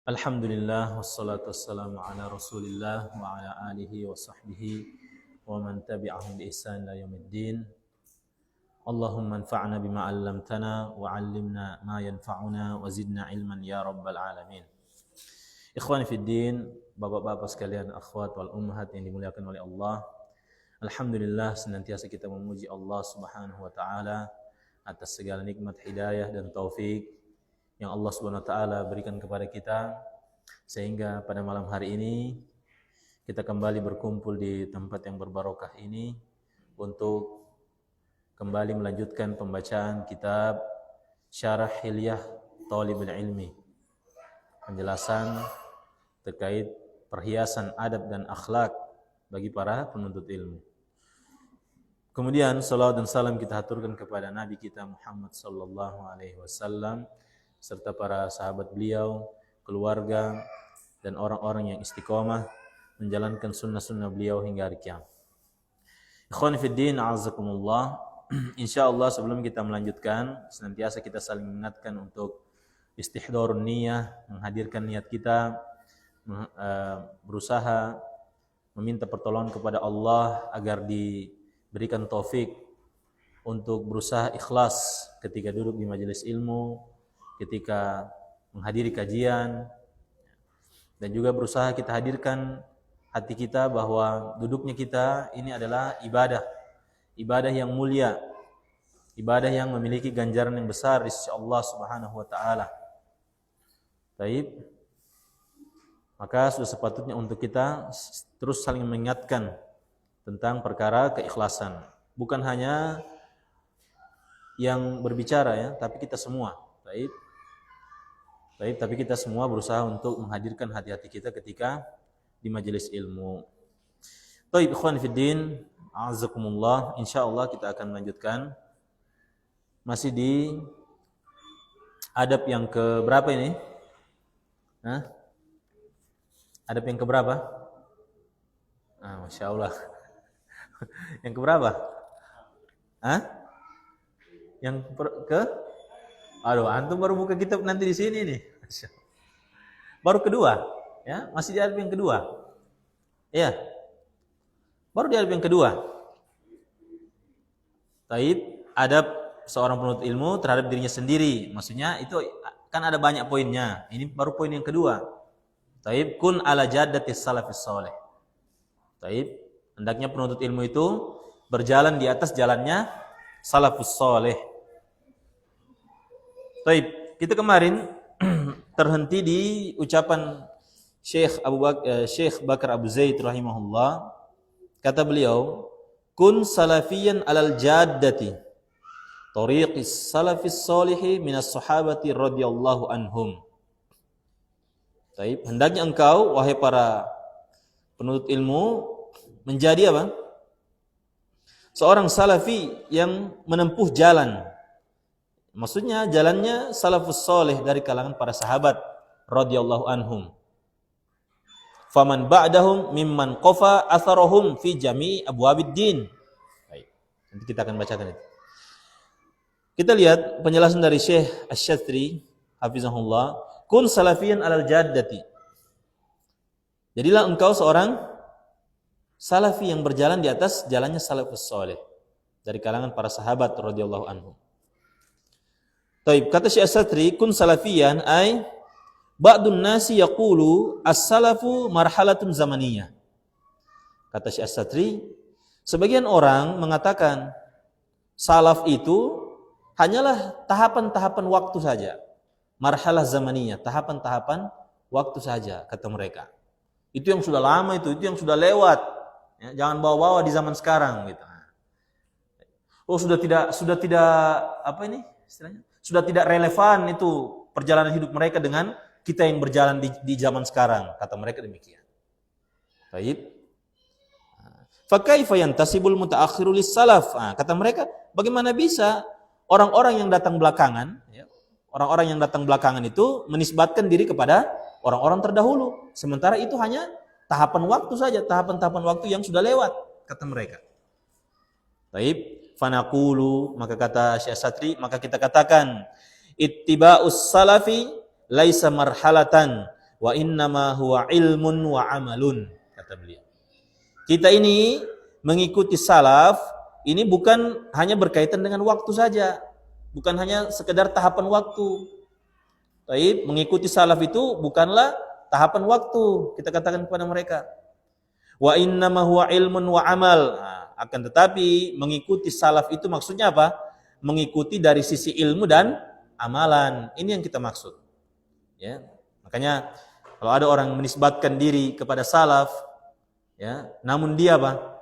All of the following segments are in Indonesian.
Alhamdulillah wassalatu wassalamu ala Rasulillah wa ala alihi wa sahbihi wa man tabi'ahum bi ihsan ila yaumiddin. Allahumma anfa'na bima 'allamtana wa 'allimna ma yanfa'una wa zidna ilman ya rabbal alamin. Ikhwani fid din, bapak-bapak sekalian, akhwat wal ummahat yang dimuliakan oleh Allah. Alhamdulillah senantiasa kita memuji Allah Subhanahu wa taala atas segala nikmat hidayah dan taufik yang Allah Subhanahu wa taala berikan kepada kita, sehingga pada malam hari ini kita kembali berkumpul di tempat yang berbarokah ini untuk kembali melanjutkan pembacaan kitab Syarah Hilyah Thalibul Ilmi, penjelasan terkait perhiasan adab dan akhlak bagi para penuntut ilmu. Kemudian salawat dan salam kita haturkan kepada Nabi kita Muhammad sallallahu alaihi wasallam serta para sahabat beliau, keluarga, dan orang-orang yang istiqomah menjalankan sunnah-sunnah beliau hingga hari kiamat. Ikhwani fid din, a'azakumullah. Insyaallah sebelum kita melanjutkan, senantiasa kita saling mengingatkan untuk istihdharun niyah, menghadirkan niat kita, berusaha meminta pertolongan kepada Allah agar diberikan taufik untuk berusaha ikhlas ketika duduk di majelis ilmu, ketika menghadiri kajian, dan juga berusaha kita hadirkan hati kita bahwa duduknya kita ini adalah ibadah yang mulia, ibadah yang memiliki ganjaran yang besar di sisi Allah Subhanahu wa taala. Baik. Maka sudah sepatutnya untuk kita terus saling mengingatkan tentang perkara keikhlasan. Bukan hanya yang berbicara ya, tapi kita semua. Baik, tapi kita semua berusaha untuk menghadirkan hati-hati kita ketika di majelis ilmu. Baik, ikhwan fiddin, a'azakumullah. Insyaallah kita akan melanjutkan masih di adab yang ke berapa ini? Adab yang ke berapa? Masya Allah. Yang ke berapa? Yang ke? Aduh, antum baru buka kitab nanti di sini nih. Baru kedua, ya, masih di adab yang kedua. Iya. Baru di adab yang kedua. Taib, adab seorang penuntut ilmu terhadap dirinya sendiri. Maksudnya itu kan ada banyak poinnya. Ini baru poin yang kedua. Taib, kun ala jaddatis salafis saleh. Taib, hendaknya penuntut ilmu itu berjalan di atas jalannya salafus saleh. Baik, kita kemarin terhenti di ucapan Syekh Bakar Abu Zaid rahimahullah. Kata beliau, kun salafiyan alal jaddati tariqis salafis salihi minas sahabati radhiyallahu anhum. Baik, hendaknya engkau wahai para penuntut ilmu menjadi apa? Seorang salafi yang menempuh jalan. Maksudnya jalannya salafus saleh dari kalangan para sahabat radhiyallahu anhum. Faman ba'dahum mimman qafa atharahum fi jami' abwabid din. Baik. Nanti kita akan bacakan itu. Kita lihat penjelasan dari Syekh Asy-Syadzili hafizahullah, kun salafiyan alal jaddati. Jadilah engkau seorang salafi yang berjalan di atas jalannya salafus saleh dari kalangan para sahabat radhiyallahu anhum. Taib, kata Syekh Asy-Syadzili, kun salafiyan ay ba'dun nasi yaqulu as-salafu marhalatun zamaniyah. Kata Syekh Asy-Syadzili, sebagian orang mengatakan salaf itu hanyalah tahapan-tahapan waktu saja. Marhalah zamaniyah, tahapan-tahapan waktu saja, kata mereka. Itu yang sudah lama itu yang sudah lewat. Ya, jangan bawa-bawa di zaman sekarang gitu. Oh, sudah tidak apa ini istilahnya? Sudah tidak relevan itu perjalanan hidup mereka dengan kita yang berjalan di zaman sekarang, kata mereka demikian. Baik. Fa kaifa yantasibul mutaakhiru lis-salaf? Kata mereka, bagaimana bisa orang-orang yang datang belakangan, ya, orang-orang yang datang belakangan itu menisbatkan diri kepada orang-orang terdahulu, sementara itu hanya tahapan waktu saja, tahapan-tahapan waktu yang sudah lewat, kata mereka. Baik. Fanaqulu, maka kata Syekh Asy-Syadzili, maka kita katakan ittiba'us salafi laisa marhalatan wa innama huwa ilmun wa amalun, kata beliau. Kita ini mengikuti salaf ini bukan hanya berkaitan dengan waktu saja, bukan hanya sekedar tahapan waktu. Baik, mengikuti salaf itu bukanlah tahapan waktu, kita katakan kepada mereka. Wa innama huwa ilmun wa amal. Nah, akan tetapi mengikuti salaf itu maksudnya apa? Mengikuti dari sisi ilmu dan amalan. Ini yang kita maksud. Ya. Makanya kalau ada orang menisbatkan diri kepada salaf, ya, namun dia apa?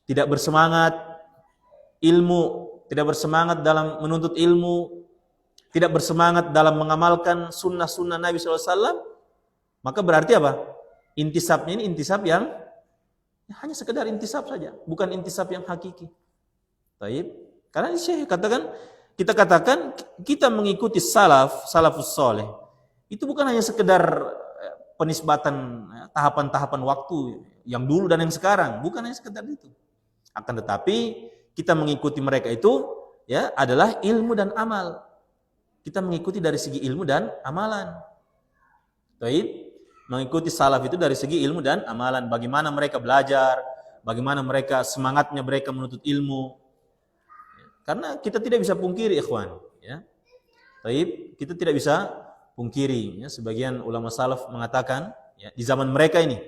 Tidak bersemangat ilmu, tidak bersemangat dalam menuntut ilmu, tidak bersemangat dalam mengamalkan sunnah-sunnah Nabi SAW, maka berarti apa? Intisabnya ini intisab yang hanya sekedar intisab saja, bukan intisab yang hakiki. Taib. Karena kita katakan kita mengikuti salafus soleh. Itu bukan hanya sekedar penisbatan tahapan-tahapan waktu yang dulu dan yang sekarang, bukan hanya sekedar itu. Akan tetapi kita mengikuti mereka itu ya adalah ilmu dan amal. Kita mengikuti dari segi ilmu dan amalan. Taib. Mengikuti salaf itu dari segi ilmu dan amalan. Bagaimana mereka belajar, bagaimana mereka semangatnya mereka menuntut ilmu. Karena kita tidak bisa pungkiri, ikhwan. Ya. Taib, kita tidak bisa pungkiri. Ya. Sebagian ulama salaf mengatakan, ya, di zaman mereka ini,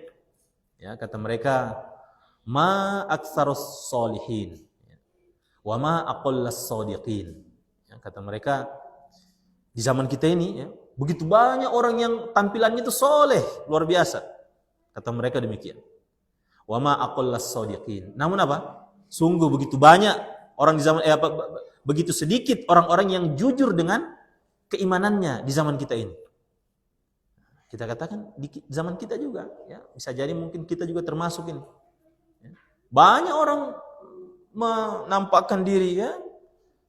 ya, kata mereka, ma aktsarus solihin, wa ma aqallas shodiqin. Ya, kata mereka, di zaman kita ini, ya, begitu banyak orang yang tampilannya itu soleh, luar biasa. Kata mereka demikian. Wa ma aqallas shodiqin. Namun apa? Sungguh begitu banyak orang di zaman begitu sedikit orang-orang yang jujur dengan keimanannya di zaman kita ini. Kita katakan di zaman kita juga, ya, bisa jadi mungkin kita juga termasuk ini. Ya. Banyak orang menampakkan diri, ya,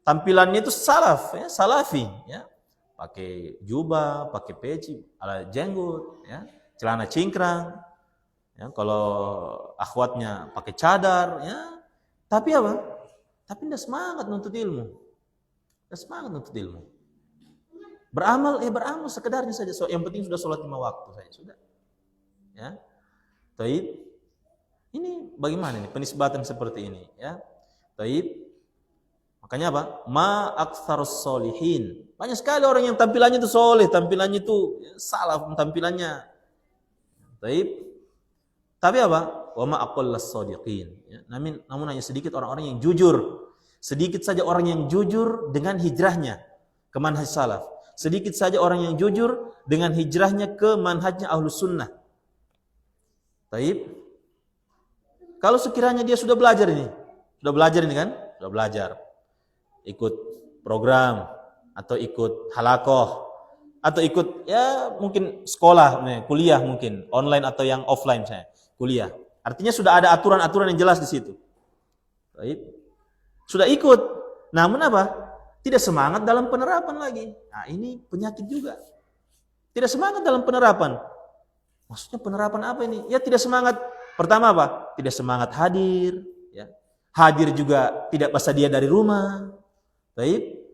tampilannya itu salaf, ya, salafi, ya. Pakai jubah, pakai peci, ala jenggot, ya, celana cingkrang, ya, kalau akhwatnya pakai cadar, ya. Tapi apa? Tapi tidak semangat nuntut ilmu, tidak semangat nuntut ilmu. Beramal, beramal sekedarnya saja. So, yang penting sudah sholat 5 waktu saja sudah. Ya, taib. Ini bagaimana nih penisbatan seperti ini? Ya, taib. Makanya apa? Ma aktsarus solihin. Banyak sekali orang yang tampilannya itu soleh, tampilannya itu salaf, tampilannya. Taib. Tapi apa? Wa ma aqallas shodiqin. Ya, namun hanya sedikit orang-orang yang jujur. Sedikit saja orang yang jujur dengan hijrahnya ke manhaj salaf. Sedikit saja orang yang jujur dengan hijrahnya ke manhajnya ahlus sunnah. Taib. Kalau sekiranya dia sudah belajar ini kan? Sudah belajar. Ikut program atau ikut halakoh atau ikut ya mungkin sekolah, kuliah mungkin online atau yang offline saya kuliah. Artinya sudah ada aturan-aturan yang jelas di situ. Baik. Sudah ikut, namun apa? Tidak semangat dalam penerapan lagi. Nah, ini penyakit juga. Tidak semangat dalam penerapan. Maksudnya penerapan apa ini? Ya tidak semangat. Pertama apa? Tidak semangat hadir, ya. Hadir juga tidak pas dia dari rumah. Baik.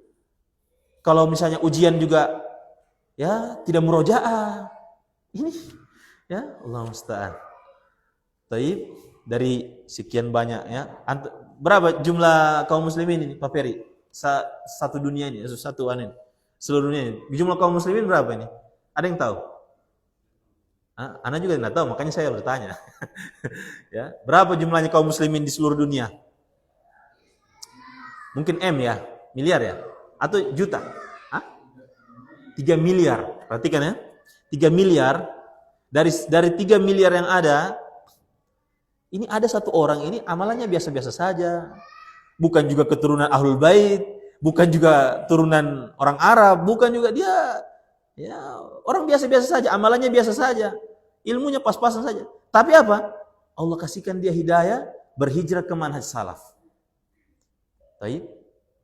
Kalau misalnya ujian juga ya tidak murojaah. Ini ya Allah musta'an. Baik, dari sekian banyak ya. Berapa jumlah kaum muslimin ini Pak Ferry? Satu dunia ini, satu ini. Seluruh dunia ini. Jumlah kaum muslimin berapa ini? Ada yang tahu? Ana juga tidak tahu, makanya saya bertanya. Ya, berapa jumlahnya kaum muslimin di seluruh dunia? Mungkin M ya, miliar ya, atau juta? 3 miliar. Perhatikan ya. 3 miliar dari 3 miliar yang ada, ini ada satu orang ini amalannya biasa-biasa saja. Bukan juga keturunan Ahlul Bait, bukan juga turunan orang Arab, bukan juga dia ya orang biasa-biasa saja, amalannya biasa saja. Ilmunya pas-pasan saja. Tapi apa? Allah kasihkan dia hidayah berhijrah ke manhaj salaf. Baik.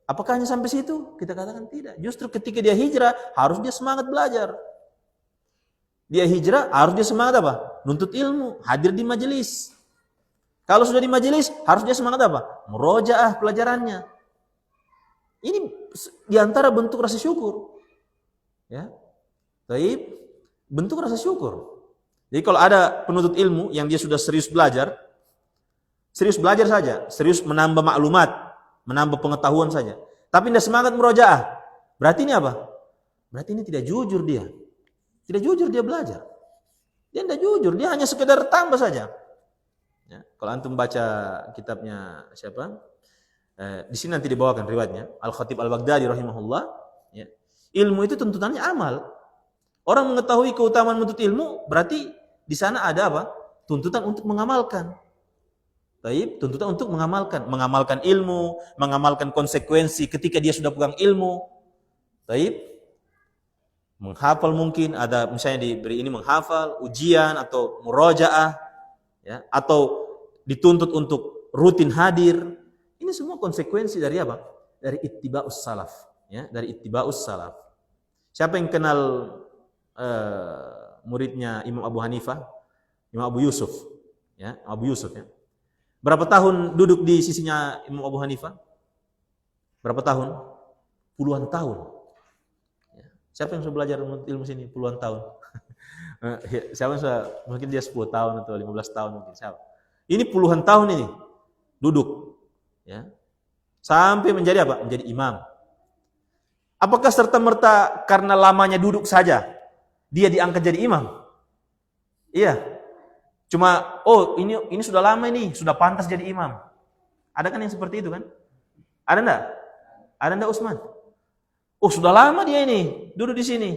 Apakah hanya sampai situ? Kita katakan tidak. Justru ketika dia hijrah, harus dia semangat belajar. Dia hijrah, harus dia semangat apa? Nuntut ilmu, hadir di majelis. Kalau sudah di majelis, harus dia semangat apa? Murojaah pelajarannya. Ini diantara bentuk rasa syukur. Ya. Baik. bentuk rasa syukur. Jadi kalau ada penuntut ilmu yang dia sudah serius belajar saja, serius menambah maklumat, menambah pengetahuan saja, tapi tidak semangat murojaah, berarti ini apa? Berarti ini tidak jujur dia. Tidak jujur dia belajar. Dia tidak jujur, dia hanya sekedar tambah saja. Ya, kalau antum baca kitabnya siapa? Di sini nanti dibawakan riwayatnya Al-Khatib Al-Baghdadi rahimahullah. Ya. Ilmu itu tuntutannya amal. Orang mengetahui keutamaan menuntut ilmu, berarti di sana ada apa? Tuntutan untuk mengamalkan. Taib, tuntutan untuk mengamalkan ilmu, mengamalkan konsekuensi ketika dia sudah pegang ilmu. Taib, menghafal mungkin ada misalnya diberi ini menghafal, ujian atau murojaah, ya, atau dituntut untuk rutin hadir. Ini semua konsekuensi dari apa? Dari ittiba'us salaf, ya, dari ittiba'us salaf. Siapa yang kenal muridnya Imam Abu Hanifah? Imam Abu Yusuf, ya, Abu Yusuf, ya. Berapa tahun duduk di sisinya Imam Abu Hanifah? Berapa tahun? Puluhan tahun. Ya. Siapa yang sudah belajar ilmu sini puluhan tahun? Siapa yang sudah, mungkin dia 10 tahun atau 15 tahun mungkin. Siapa? Ini puluhan tahun ini duduk, ya, sampai menjadi apa? Menjadi imam. Apakah serta-merta karena lamanya duduk saja dia diangkat jadi imam? Iya. Cuma, oh ini sudah lama ini, sudah pantas jadi imam. Ada kan yang seperti itu kan? Ada enggak? Ada enggak Utsman? Oh sudah lama dia ini, duduk di sini.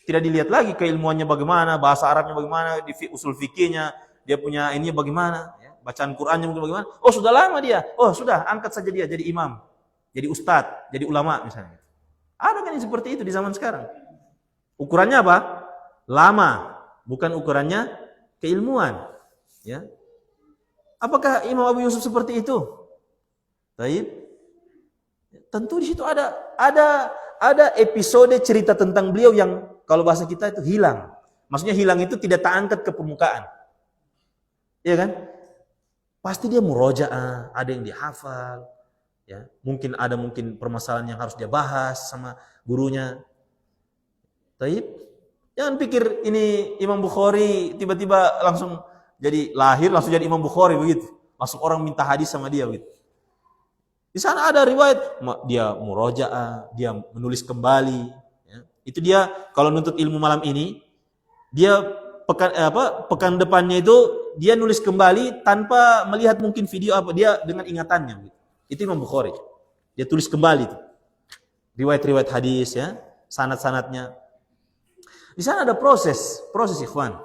Tidak dilihat lagi keilmuannya bagaimana, bahasa Arabnya bagaimana, di usul fikihnya, dia punya ini bagaimana, ya, bacaan Qur'annya mungkin bagaimana. Oh sudah lama dia, oh sudah angkat saja dia jadi imam, jadi ustadz, jadi ulama misalnya. Ada kan yang seperti itu di zaman sekarang? Ukurannya apa? Lama, bukan ukurannya keilmuan, ya. Apakah Imam Abu Yusuf seperti itu? Taib. Tentu di situ ada episode cerita tentang beliau yang kalau bahasa kita itu hilang. Maksudnya hilang itu tidak terangkat ke permukaan. Iya kan? Pasti dia murojaah, ada yang dihafal, ya. Mungkin ada permasalahan yang harus dia bahas sama gurunya. Taib. Jangan pikir ini Imam Bukhari tiba-tiba langsung jadi lahir langsung jadi Imam Bukhari begitu. Langsung orang minta hadis sama dia begitu. Di sana ada riwayat dia murojaah, dia menulis kembali, ya. Itu dia kalau nuntut ilmu malam ini, dia pekan depannya itu dia nulis kembali tanpa melihat mungkin video apa, dia dengan ingatannya gitu. Itu Imam Bukhari. Dia tulis kembali itu. Riwayat-riwayat hadis, ya, sanad-sanadnya. Di sana ada proses ikhwan.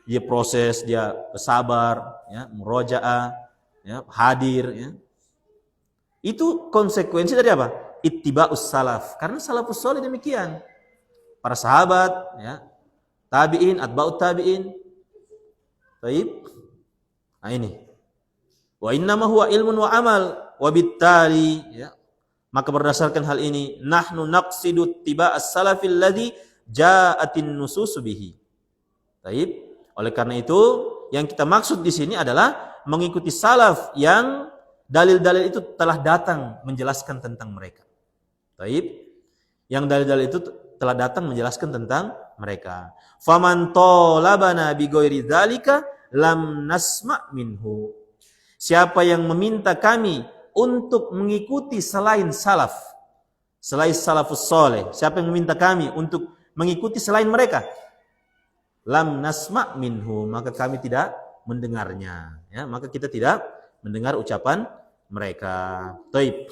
Dia proses, dia bersabar, ya, murojaah, ya, hadir, ya. Itu konsekuensi dari apa? Ittiba'us salaf. Karena salafus salih demikian. Para sahabat, ya, tabi'in, atba'ut tabi'in. Baik. Nah ini. Wa innama huwa ilmun wa amal wa bittali, ya. Maka berdasarkan hal ini, nahnu naqsidu ittiba'as salafil ladzi ja'atin nususu bihi. Baik. Oleh karena itu, yang kita maksud di sini adalah mengikuti salaf yang dalil-dalil itu telah datang menjelaskan tentang mereka. Baik. Yang dalil-dalil itu telah datang menjelaskan tentang mereka. Faman talabana bi ghairi dzalika lam nasma' minhu. Siapa yang meminta kami untuk mengikuti selain salaf, selain salafus saleh, siapa yang meminta kami untuk mengikuti selain mereka, lam nasma' minhu, maka kami tidak mendengarnya, ya, maka kita tidak mendengar ucapan mereka. Taib.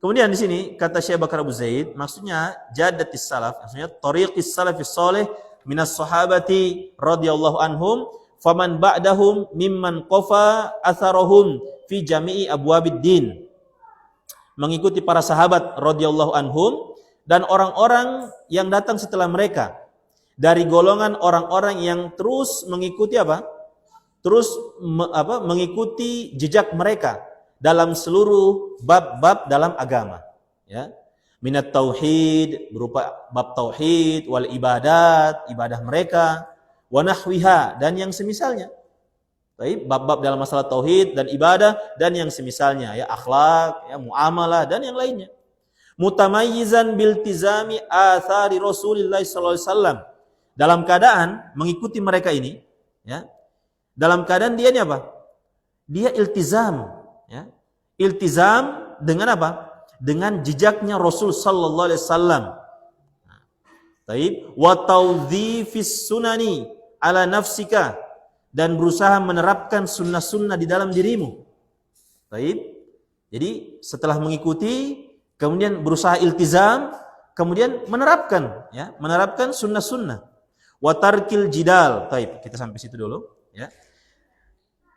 Kemudian di sini kata Syekh Bakar Abu Zaid, maksudnya jadatis salaf, maksudnya tariqis salafis salih minas sahabati radhiyallahu anhum faman ba'dahum mimman qafa atharahum fi jami'i abwabid din. Mengikuti para sahabat radhiyallahu anhum dan orang-orang yang datang setelah mereka dari golongan orang-orang yang terus mengikuti apa? Terus mengikuti jejak mereka dalam seluruh bab-bab dalam agama, ya. Minat tauhid berupa bab tauhid wal ibadat, ibadah mereka, wa nahwiha dan yang semisalnya. Baik, bab-bab dalam masalah tauhid dan ibadah dan yang semisalnya, ya, akhlak, ya, muamalah dan yang lainnya. Mutamayyizan bil tizami athari Rasulillah sallallahu alaihi wasallam, dalam keadaan mengikuti mereka ini, ya, dalam keadaan dia ini apa? Dia iltizam, ya, iltizam dengan apa? Dengan jejaknya Rasul sallallahu alaihi wasallam. Taib, wa tawdhifis sunani ala nafsika, dan berusaha menerapkan sunnah-sunnah di dalam dirimu. Taib. Jadi setelah mengikuti, kemudian berusaha iltizam, kemudian menerapkan, ya, menerapkan sunnah-sunnah. Wa tarkil jidal. Taib, kita sampai situ dulu, ya.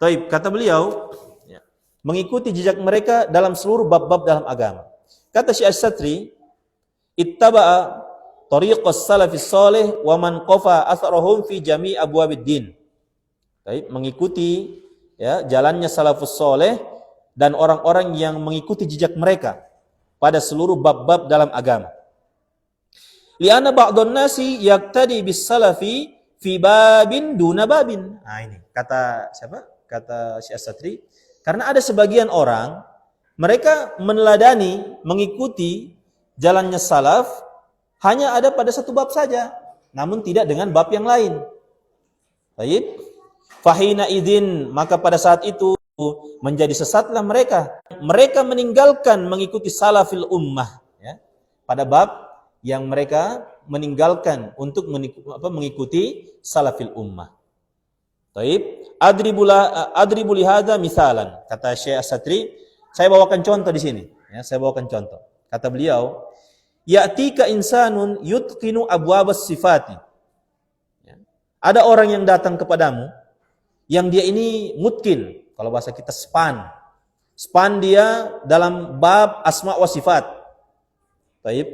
Taib, kata beliau, ya, mengikuti jejak mereka dalam seluruh bab-bab dalam agama. Kata Syekh As-Satri, ittaba'a tariqas salafis salih wa man qafa atharahum fi jami' abwabid din. Taib, mengikuti, ya, jalannya salafus saleh dan orang-orang yang mengikuti jejak mereka pada seluruh bab-bab dalam agama. Li'anna ba'dun nasi yaqtadi bis salafi fi babin duna babin. Nah, ini kata siapa? Kata Syekh As-Satri, karena ada sebagian orang mereka meneladani, mengikuti jalannya salaf hanya ada pada satu bab saja, namun tidak dengan bab yang lain. Baik. Fahina idzin, maka pada saat itu menjadi sesatlah mereka. Mereka meninggalkan mengikuti salafil ummah, ya, pada bab yang mereka meninggalkan untuk mengikuti salafil ummah. Taib, adribu lihada misalan. Kata Syekh As-Satri, saya bawakan contoh di sini, ya, saya bawakan contoh. Kata beliau, ya'tika insanun yutqinu abwabas sifati. Ya. Ada orang yang datang kepadamu yang dia ini mutkin, kalau bahasa kita span dia dalam bab asma wa sifat. Taib,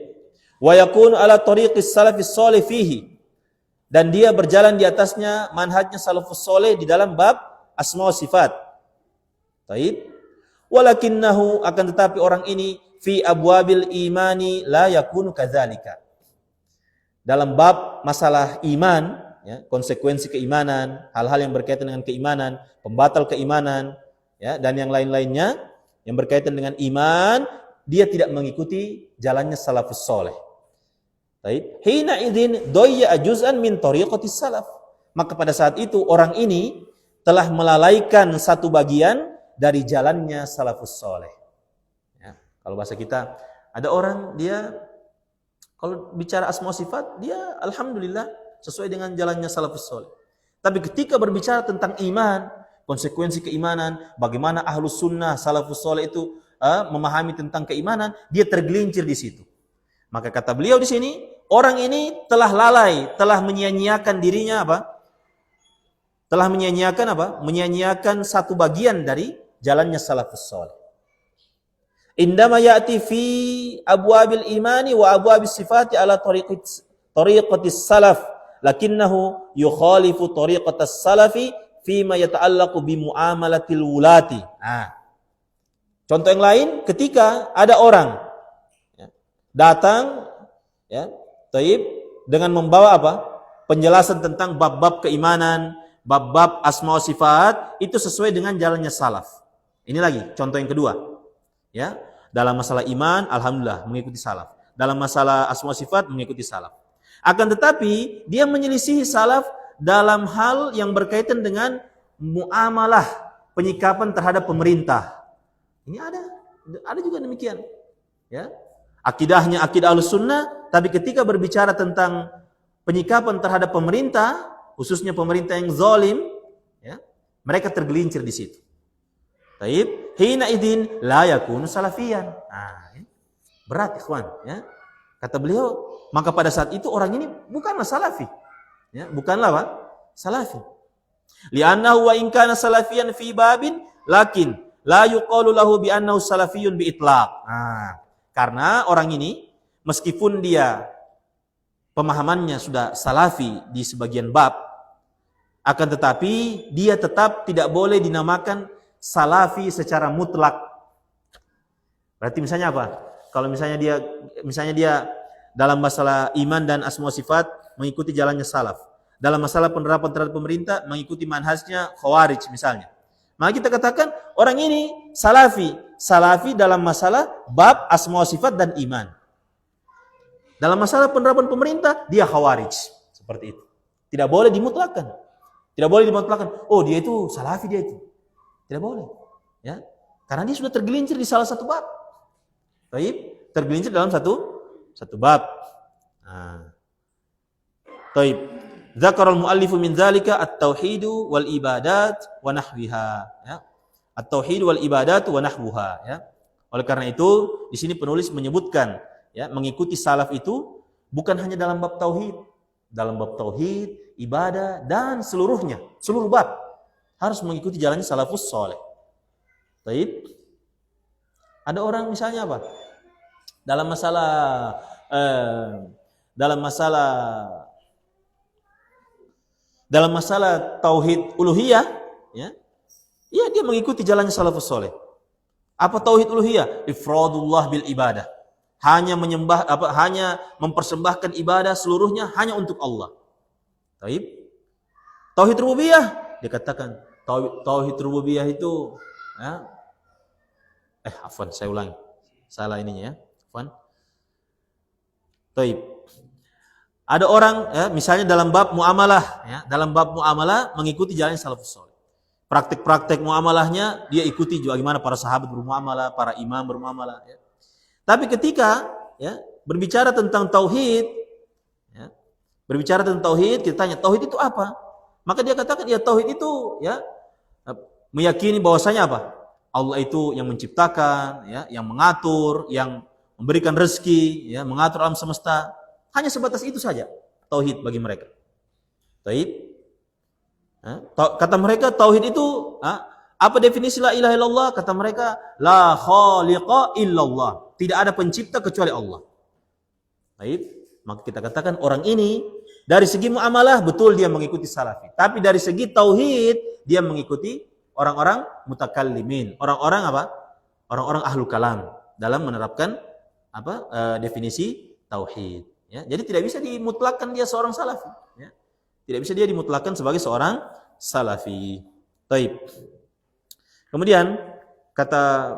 wa yakun ala tariqis salafis salih fihi, dan dia berjalan di atasnya manhajnya salafus saleh di dalam bab asma wa sifat. Taib, walakinnahu, akan tetapi orang ini fi abwabil imani la yakunu kadzalika. Dalam bab masalah iman, ya, konsekuensi keimanan, hal-hal yang berkaitan dengan keimanan, pembatal keimanan, ya, dan yang lain-lainnya yang berkaitan dengan iman, dia tidak mengikuti jalannya salafus saleh. Baik, hina idzin dayya juz'an min tariqatis salaf. Maka pada saat itu orang ini telah melalaikan satu bagian dari jalannya salafus saleh. Ya, kalau bahasa kita, ada orang dia kalau bicara asma sifat, dia alhamdulillah sesuai dengan jalannya salafus saleh. Tapi ketika berbicara tentang iman, konsekuensi keimanan, bagaimana ahlus sunnah salafus saleh itu memahami tentang keimanan, dia tergelincir di situ. Maka kata beliau di sini, orang ini telah lalai, telah menyia-nyiakan dirinya apa? Telah menyia-nyiakan apa? Menyia-nyiakan satu bagian dari jalannya salafus saleh. Indama ya'ti fi abwabil imani wa abwabis sifati ala tariqatis salaf, lakinnahu yukhalifu tariqatas salafi fima yata'allaqu bi muamalatil wulati. Nah, contoh yang lain, ketika ada orang, ya, datang, ya, taib, dengan membawa apa? Penjelasan tentang bab-bab keimanan, bab-bab asma wa sifat, itu sesuai dengan jalannya salaf. Ini lagi contoh yang kedua. Ya, dalam masalah iman, alhamdulillah mengikuti salaf. Dalam masalah asma wa sifat, mengikuti salaf. Akan tetapi dia menyelisihi salaf dalam hal yang berkaitan dengan muamalah, penyikapan terhadap pemerintah. Ini ada juga demikian. Ya, akidahnya akidah Ahlussunnah, tapi ketika berbicara tentang penyikapan terhadap pemerintah, khususnya pemerintah yang zalim, ya, mereka tergelincir di situ. Taib, hina idzin la yakunu salafiyan. Nah, berat ikhwan, ya. Kata beliau, maka pada saat itu orang ini bukanlah salafi. Ya, bukanlah apa? Salafi. Li'annahu wa in kana salafiyan fi babin, lakin la yuqalu lahu bi annahu salafiyyun bi itlaq. Nah, karena orang ini meskipun dia pemahamannya sudah salafi di sebagian bab, akan tetapi dia tetap tidak boleh dinamakan salafi secara mutlak. Berarti misalnya apa? Kalau misalnya dia dalam masalah iman dan asma sifat mengikuti jalannya salaf. Dalam masalah penerapan terhadap pemerintah mengikuti manhajnya khawarij misalnya. Maka kita katakan orang ini salafi. Salafi dalam masalah bab asma sifat dan iman. Dalam masalah penerapan pemerintah dia khawarij. Seperti itu. Tidak boleh dimutlakkan. Tidak boleh dimutlakkan. Oh, dia itu salafi dia itu. Tidak boleh. Ya. Karena dia sudah tergelincir di salah satu bab. Baik, tergelincir dalam satu bab. Nah. Baik. Dzakarul muallifu min dzalika at-tauhidu wal ibadat wa nahwiha, ya. At-tauhid wal ibadat wa nahwuha, ya. Oleh karena itu, di sini penulis menyebutkan, ya, mengikuti salaf itu bukan hanya dalam bab tauhid, ibadah dan seluruhnya, seluruh bab harus mengikuti jalannya salafus saleh. Baik. Ada orang misalnya apa? Dalam masalah tauhid uluhiyah, ya. Ya, dia mengikuti jalannya salafus saleh. Apa tauhid uluhiyah? Ifradullah bil ibadah. Hanya mempersembahkan ibadah seluruhnya hanya untuk Allah. Baik. Tauhid rububiyah, dikatakan tauhid rububiyah itu, ya. Afwan, saya ulangi. Salah ininya, ya. Afwan. Baik. Ada orang, ya, misalnya dalam bab muamalah, ya, mengikuti jalan salafus saleh. Praktik-praktik muamalahnya dia ikuti juga gimana para sahabat bermuamalah, para imam bermuamalah, ya. Tapi ketika, ya, berbicara tentang tauhid, kita tanya tauhid itu apa? Maka dia katakan, ya, tauhid itu, ya, meyakini bahwasanya apa? Allah itu yang menciptakan, ya, yang mengatur, yang memberikan rezeki, ya, mengatur alam semesta. Hanya sebatas itu saja tauhid bagi mereka. Tauhid. Kata mereka tauhid itu, apa definisi la ilaha illallah? Kata mereka, la khaliqa illallah. Tidak ada pencipta kecuali Allah. Baik, maka kita katakan orang ini dari segi muamalah betul dia mengikuti salafi, tapi dari segi tauhid dia mengikuti orang-orang mutakallimin, orang-orang apa? Orang-orang ahlu kalam dalam menerapkan definisi tauhid, ya. Jadi tidak bisa dimutlakkan dia seorang salafi, ya. Tidak bisa dia dimutlakkan sebagai seorang salafi. Baik. Kemudian kata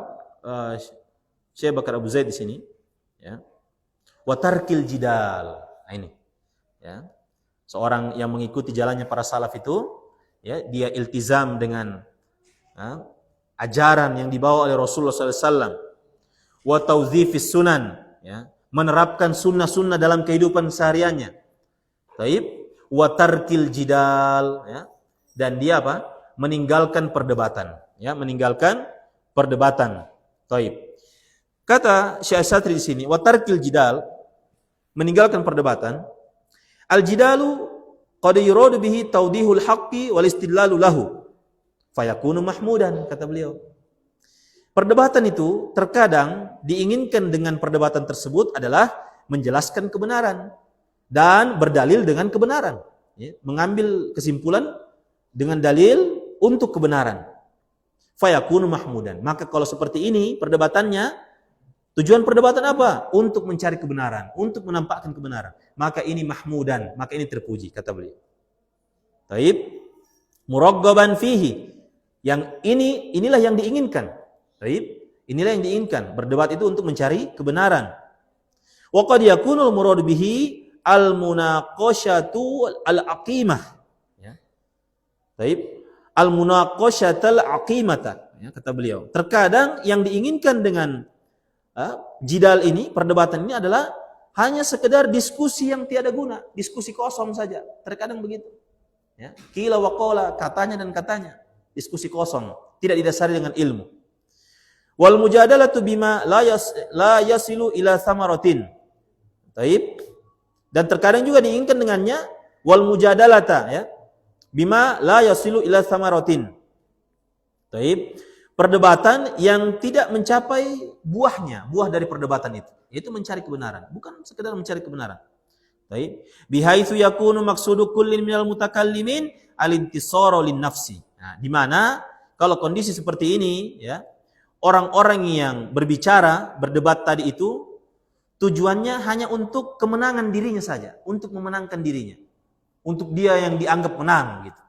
Syekh Bakar Abu Zaid di sini, ya. Wa tarkil jidal. Nah, ini, ya. Seorang yang mengikuti jalannya para salaf itu, ya, dia iltizam dengan, ajaran yang dibawa oleh Rasulullah SAW. Wa taudzifis sunan, ya, menerapkan sunnah-sunnah dalam kehidupan sehariannya. Baik. Wa tarkil jidal, ya, dan dia apa? Meninggalkan perdebatan, ya, meninggalkan perdebatan. Baik. Kata Syekh Satri di sini, wa tarkil jidal, meninggalkan perdebatan. Al jidalu qad yuradu bihi tawdihul haqqi wal istidlalu lahu fayakunu mahmudan, kata beliau. Perdebatan itu terkadang diinginkan dengan perdebatan tersebut adalah menjelaskan kebenaran dan berdalil dengan kebenaran, ya, mengambil kesimpulan dengan dalil untuk kebenaran. Fayakunu mahmudan. Maka kalau seperti ini perdebatannya, tujuan perdebatan apa? Untuk mencari kebenaran, untuk menampakkan kebenaran. Maka ini mahmudan, maka ini terpuji, kata beliau. Taib, muraggaban fihi. Yang inilah yang diinginkan. Taib, inilah yang diinginkan. Berdebat itu untuk mencari kebenaran. Wa qad yakunul murad bihi al-munaqashatu al-aqimah, ya. Baik, al-munaqashatal aqimata, ya, kata beliau. Terkadang yang diinginkan dengan jidal ini, perdebatan ini adalah hanya sekedar diskusi yang tiada guna, diskusi kosong saja. Terkadang begitu, ya. Qila wa qala, katanya dan katanya, diskusi kosong, tidak didasari dengan ilmu. Wal mujadalatu bima la yasilu ila samaratin. Baik. Dan terkadang juga diinginkan dengannya wal mujadalata, ya, bima la yasilu ila samaratin. Taib, perdebatan yang tidak mencapai buah dari perdebatan itu mencari kebenaran, bukan sekedar mencari kebenaran. Taib, bihaitsu yakunu maqsudu kullin minal mutakallimin al-intisaru lin nafsi. Nah, di mana kalau kondisi seperti ini, ya, orang-orang yang berdebat tadi itu tujuannya hanya untuk kemenangan dirinya saja, untuk memenangkan dirinya, untuk dia yang dianggap menang, gitu.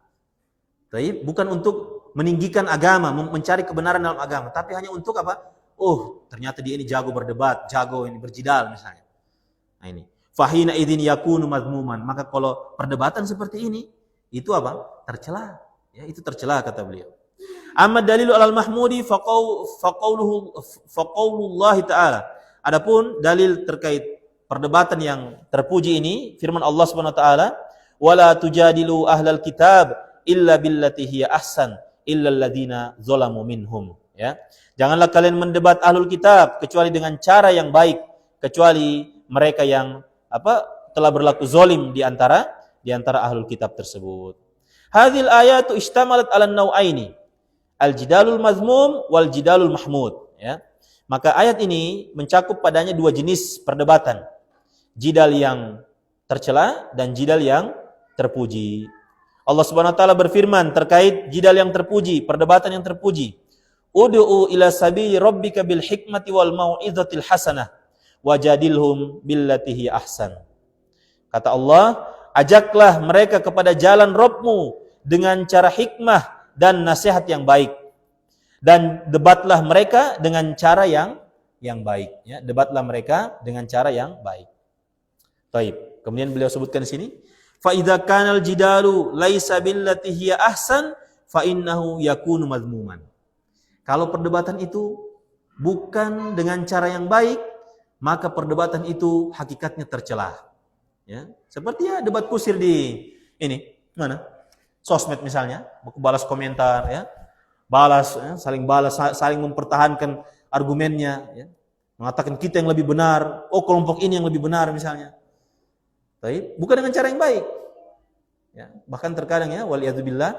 Tapi bukan untuk meninggikan agama, mencari kebenaran dalam agama, tapi hanya untuk apa? Oh, ternyata dia ini jago berdebat, jago ini berjidal misalnya. Nah ini. Fahina idzin yakunu madmuman. Maka kalau perdebatan seperti ini, itu apa? Tercela. Ya, itu tercela kata beliau. Amma dalilu alal mahmudi faqaulullah ta'ala. Adapun dalil terkait perdebatan yang terpuji ini, firman Allah Subhanahu wa taala, "Wala tujadilu ahlal kitab illa billati hiya ahsan illa alladziina zalamu minhum." Ya. Janganlah kalian mendebat ahlul kitab kecuali dengan cara yang baik, kecuali mereka yang telah berlaku zalim di antara ahlul kitab tersebut. Hadhil ayatu istamalat 'ala an-naw'aini, al-jidalul mazmum wal jidalul mahmud, ya. Maka ayat ini mencakup padanya dua jenis perdebatan. Jidal yang tercela dan jidal yang terpuji. Allah Subhanahu wa taala berfirman terkait jidal yang terpuji, perdebatan yang terpuji. Ud'u ila sabili rabbika bil hikmati wal mau'izatil hasanah wajadilhum billati hi ahsan. Kata Allah, ajaklah mereka kepada jalan Rabbmu dengan cara hikmah dan nasihat yang baik. Dan debatlah mereka dengan cara yang baik, ya. Debatlah mereka dengan cara yang baik. Baik. Kemudian beliau sebutkan di sini, fa idza kanal jidalu laisa billati hiya ahsan fa innahu yakunu madmuman. Kalau perdebatan itu bukan dengan cara yang baik, maka perdebatan itu hakikatnya tercela. Ya, seperti ya debat kusir di ini, mana? Sosmed misalnya, balas komentar, ya. Balas, ya, saling mempertahankan argumennya, ya. Mengatakan kita yang lebih benar, kelompok ini yang lebih benar misalnya. Baik, bukan dengan cara yang baik. Ya, bahkan terkadang ya, waliyadzubillah,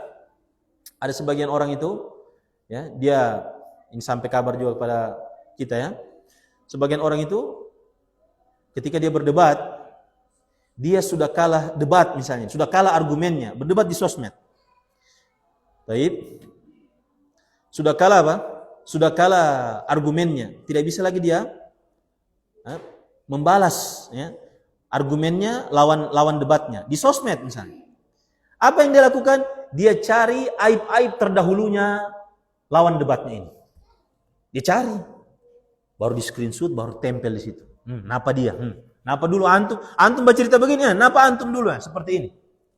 ada sebagian orang itu, ya, dia ini sampai kabar juga kepada kita, ya. Sebagian orang itu ketika dia berdebat, dia sudah kalah debat misalnya, sudah kalah argumennya, berdebat di sosmed. Baik. Sudah kalah apa? Sudah kalah argumennya, tidak bisa lagi dia membalas, ya, argumennya lawan debatnya di sosmed misalnya. Apa yang dia lakukan? Dia cari aib-aib terdahulunya lawan debatnya ini. Dia cari, baru di screenshot, baru tempel di situ. Napa dia? Napa dulu antum bercerita begini, napa antum dulu seperti ini?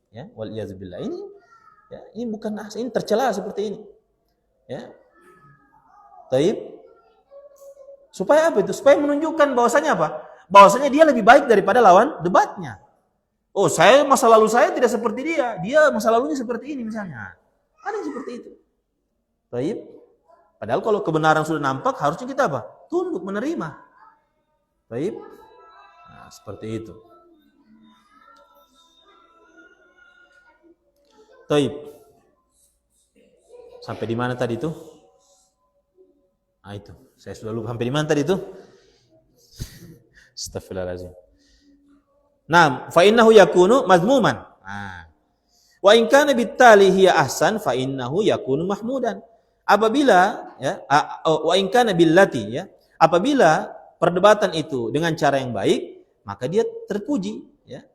Ya, wal iyadzubillah. Ini bukan ini tercela seperti ini. Ya. Taib. Supaya apa itu? Supaya menunjukkan bahwasanya apa? Bahwasanya dia lebih baik daripada lawan debatnya. Oh, masa lalu saya tidak seperti dia. Dia masa lalunya seperti ini misalnya. Ada yang seperti itu. Taib. Padahal kalau kebenaran sudah nampak, harusnya kita apa? Tunduk menerima. Taib. Nah, seperti itu. Taib. Sampai di mana tadi itu? Ah, itu. Saya sudah lupa sampai di mana tadi itu? Astaghfirullahalazim. Nah, fa innahu yakunu mazmuman. Wa in kana bittali hiya ahsan fa innahu yakunu mahmudan. Apabila ya, wa in kana billati, ya, apabila perdebatan itu dengan cara yang baik, maka dia terpuji, ya.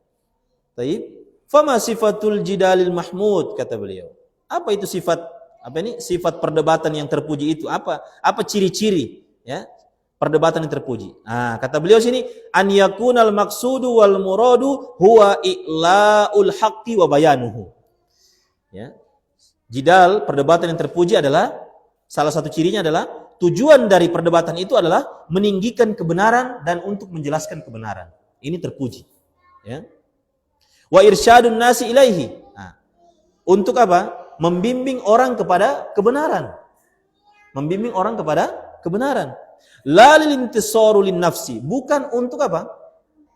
Taib. Fama sifatul jidalil mahmud, kata beliau. Apa itu sifat sifat perdebatan yang terpuji itu? Apa ciri-ciri, ya, perdebatan yang terpuji? Kata beliau sini, an yakunal maqsudu wal muradu huwa i'laul haqqi wa bayanuhu. Ya. Jidal, perdebatan yang terpuji adalah salah satu cirinya adalah tujuan dari perdebatan itu adalah meninggikan kebenaran dan untuk menjelaskan kebenaran. Ini terpuji, ya. Wa irsyadun nasi ilaihi. Untuk apa? Membimbing orang kepada kebenaran. Membimbing orang kepada kebenaran. La lil intisaru lin nafsi, bukan untuk apa?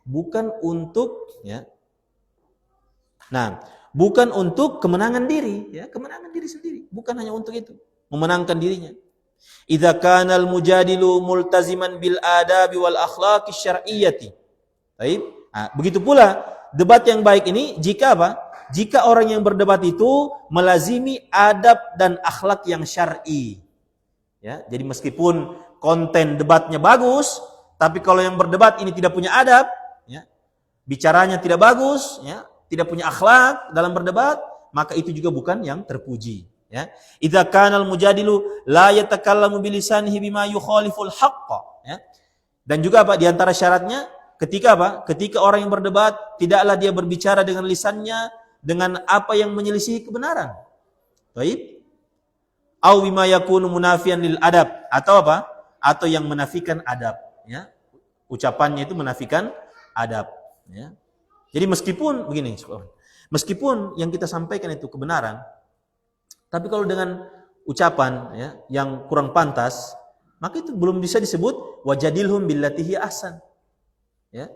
Bukan untuk, ya. Nah, bukan untuk kemenangan diri, ya, kemenangan diri sendiri, bukan hanya untuk itu, memenangkan dirinya. Idza kana al mujadilu multaziman bil adabi wal akhlaqi syar'iyyati. Baik. Begitu pula debat yang baik ini jika apa? Jika orang yang berdebat itu melazimi adab dan akhlak yang syar'i. Ya, jadi meskipun konten debatnya bagus, tapi kalau yang berdebat ini tidak punya adab, ya, bicaranya tidak bagus, ya, tidak punya akhlak dalam berdebat, maka itu juga bukan yang terpuji, ya. Idza kanal mujadilu la yatakallamu bilisanihi bima yukhaliful haqqa, ya. Dan juga apa di antara syaratnya, Ketika apa? Ketika orang yang berdebat, tidaklah dia berbicara dengan lisannya dengan apa yang menyelisihi kebenaran. Baik. Au bima yakunu munafiyan lil adab, atau apa? Atau yang menafikan adab, ya. Ucapannya itu menafikan adab, ya. Jadi meskipun begini, meskipun yang kita sampaikan itu kebenaran, tapi kalau dengan ucapan, ya, yang kurang pantas, maka itu belum bisa disebut wajadilhum billati hiya ahsan. Ya.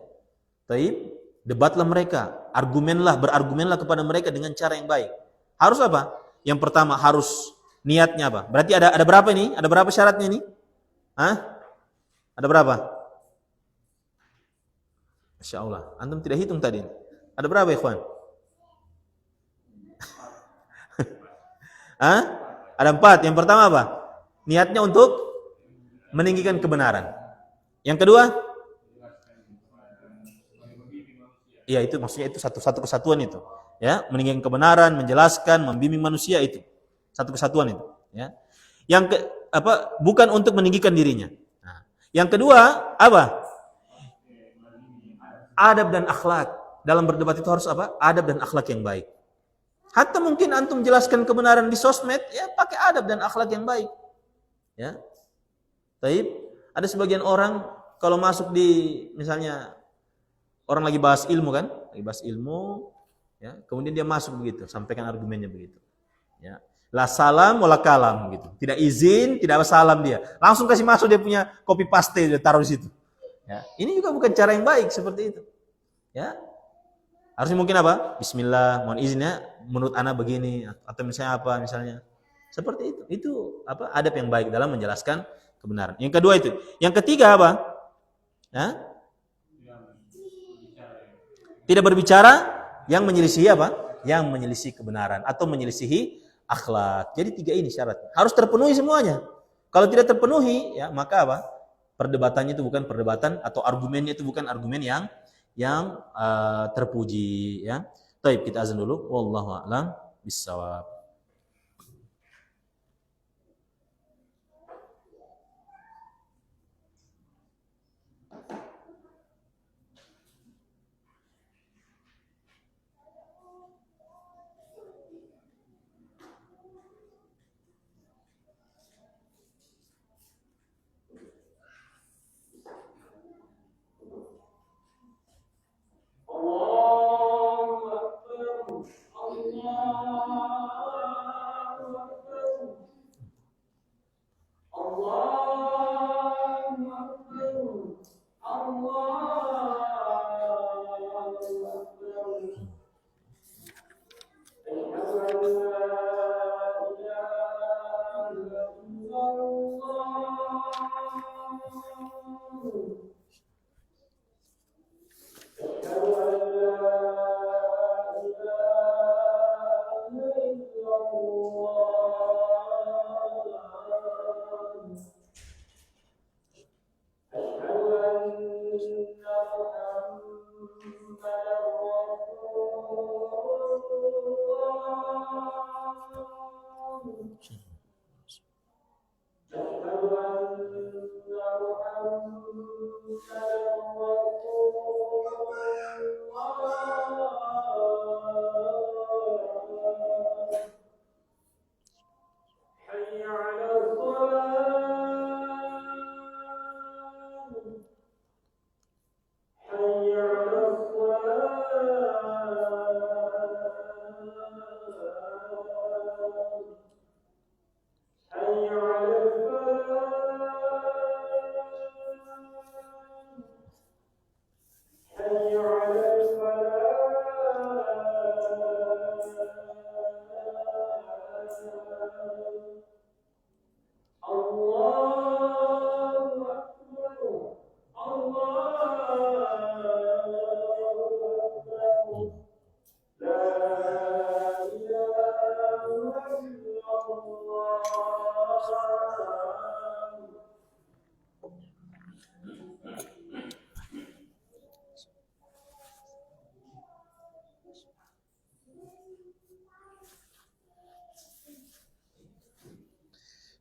Taib, debatlah mereka, berargumenlah kepada mereka dengan cara yang baik. Harus apa? Yang pertama harus niatnya apa? Berarti ada berapa ini? Ada berapa syaratnya ini? Hah? Ada berapa? Masya Allah, antum tidak hitung tadi. Ada berapa, ikhwan? Hah? Ada 4. Yang pertama apa? Niatnya untuk meninggikan kebenaran. Yang kedua? Iya, itu maksudnya itu satu kesatuan itu. Ya, meninggikan kebenaran, menjelaskan, membimbing manusia itu. Satu kesatuan itu, ya. Bukan untuk meninggikan dirinya. Nah, yang kedua apa? Adab dan akhlak. Dalam berdebat itu harus apa? Adab dan akhlak yang baik. Hatta mungkin antum jelaskan kebenaran di sosmed, ya pakai adab dan akhlak yang baik. Ya. Taib, ada sebagian orang kalau masuk di misalnya orang lagi bahas ilmu kan, lagi bahas ilmu, ya, kemudian dia masuk begitu, sampaikan argumennya begitu. Ya. La salam wala kalam gitu. Tidak izin, tidak salam dia. Langsung kasih masuk dia punya copy paste dia taruh di situ. Ya. Ini juga bukan cara yang baik seperti itu. Ya. Harusnya mungkin apa? Bismillah, mohon izinnya menurut ana begini atau misalnya apa misalnya. Seperti itu. Itu apa? Adab yang baik dalam menjelaskan kebenaran. Yang kedua itu. Yang ketiga apa? Ya? Tidak berbicara yang menyelisihi apa? Yang menyelisihi kebenaran atau menyelisihi akhlak. Jadi 3 ini syaratnya. Harus terpenuhi semuanya. Kalau tidak terpenuhi, ya maka apa? Perdebatannya itu bukan perdebatan atau argumennya itu bukan argumen yang terpuji, ya. Baik, kita azan dulu. Wallahu a'lam bissawab.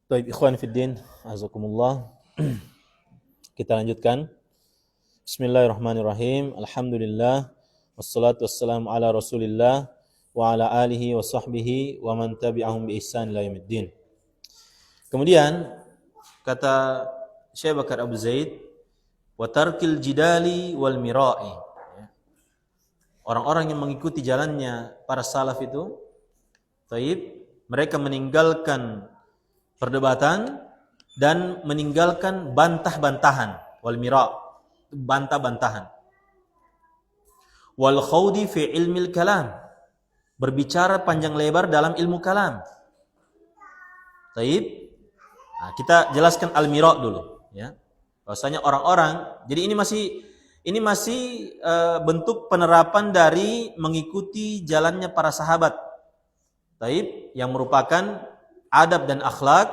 Baik, ikhwan fiddin, azakumullah. Kita lanjutkan. Bismillahirrahmanirrahim. Alhamdulillah. Wassalatu wassalamu ala Rasulillah wa ala alihi wa sahbihi wa man tabi'ahum bi ihsan ila yaumiddin. Kemudian kata Syekh Bakar Abu Zaid, wa tarkil jidali wal mira'i. Orang-orang yang mengikuti jalannya para salaf itu, mereka meninggalkan perdebatan dan meninggalkan bantah-bantahan, wal mira', bantah-bantahan. Wal khawdi fi ilmil kalam, berbicara panjang lebar dalam ilmu kalam. Nah, kita jelaskan al mira' dulu, ya. Bahwasanya orang-orang, jadi ini masih bentuk penerapan dari mengikuti jalannya para sahabat. Yang merupakan adab dan akhlak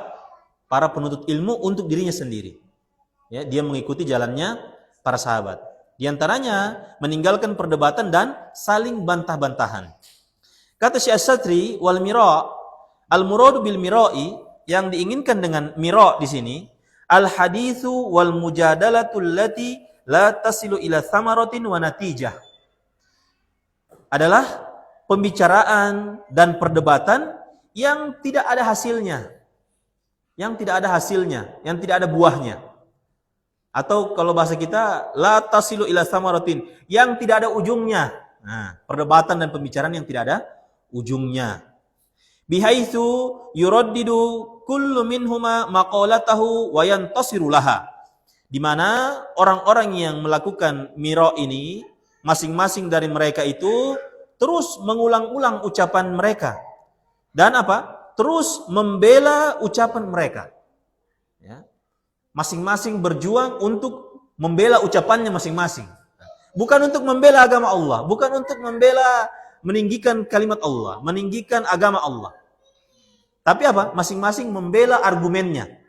para penuntut ilmu untuk dirinya sendiri. Ya, dia mengikuti jalannya para sahabat. Di antaranya meninggalkan perdebatan dan saling bantah-bantahan. Kata Syekh As-Satri, wal mira' al-muradu bil mira'i, yang diinginkan dengan mira' di sini al-haditsu wal mujadalatu allati la tasilu ila thamaratin wa natijah. Adalah pembicaraan dan perdebatan yang tidak ada hasilnya. Yang tidak ada hasilnya, yang tidak ada buahnya. Atau kalau bahasa kita, la tasilu ila thamaratin, yang tidak ada ujungnya. Nah, perdebatan dan pembicaraan yang tidak ada ujungnya. Bihaitsu yuraddidu kullu minhuma maqalatahu wa yantasiru laha. Di mana orang-orang yang melakukan mira' ini, masing-masing dari mereka itu terus mengulang-ulang ucapan mereka. Dan apa? Terus membela ucapan mereka. Ya. Masing-masing berjuang untuk membela ucapannya masing-masing. Bukan untuk membela agama Allah, bukan untuk membela meninggikan kalimat Allah, meninggikan agama Allah. Tapi apa? Masing-masing membela argumennya.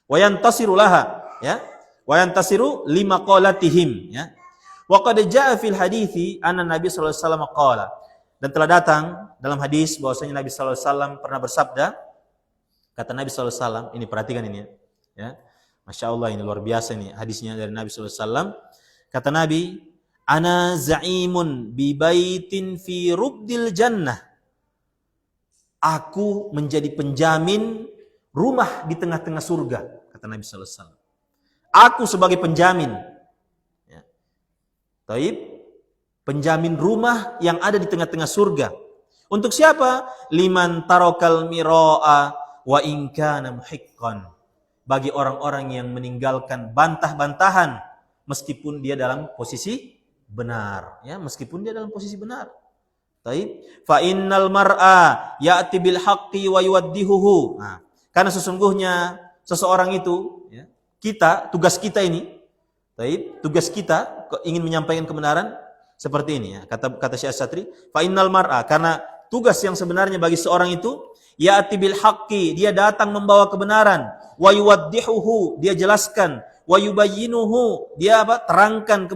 Wa yantasiru laha, ya. Wa yantasiru lima qalatihim, ya. Wa qad jaa fil hadithi anna Nabi sallallahu alaihi wasallam qala. Dan telah datang dalam hadis bahwasanya Nabi sallallahu alaihi wasallam pernah bersabda, kata Nabi sallallahu alaihi wasallam, ini perhatikan ini, ya. Masya Allah, ini luar biasa nih hadisnya dari Nabi sallallahu alaihi wasallam. Kata Nabi, ana za'imun bi baitin fi rubdil jannah. Aku menjadi penjamin rumah di tengah-tengah surga, kata Nabi sallallahu alaihi wasallam. Aku sebagai penjamin. Ya. Penjamin rumah yang ada di tengah-tengah surga. Untuk siapa? Liman tarokal mira'a wa in kana muhiqqan. Bagi orang-orang yang meninggalkan bantah-bantahan meskipun dia dalam posisi benar, ya, meskipun dia dalam posisi benar. Fa innal mar'a ya'ti bil haqqi wa yuwaddihuhu. Nah, karena sesungguhnya seseorang itu, ya, tugas kita ini, tugas kita ingin menyampaikan kebenaran seperti ini, ya. Kata Syekh As-Satri, fa innal mar'a, karena tugas yang sebenarnya bagi seorang itu ya'ti bil haqqi, dia datang membawa kebenaran, wa yuwaddihuhu, dia jelaskan, wa yubayyinuhu, dia terangkan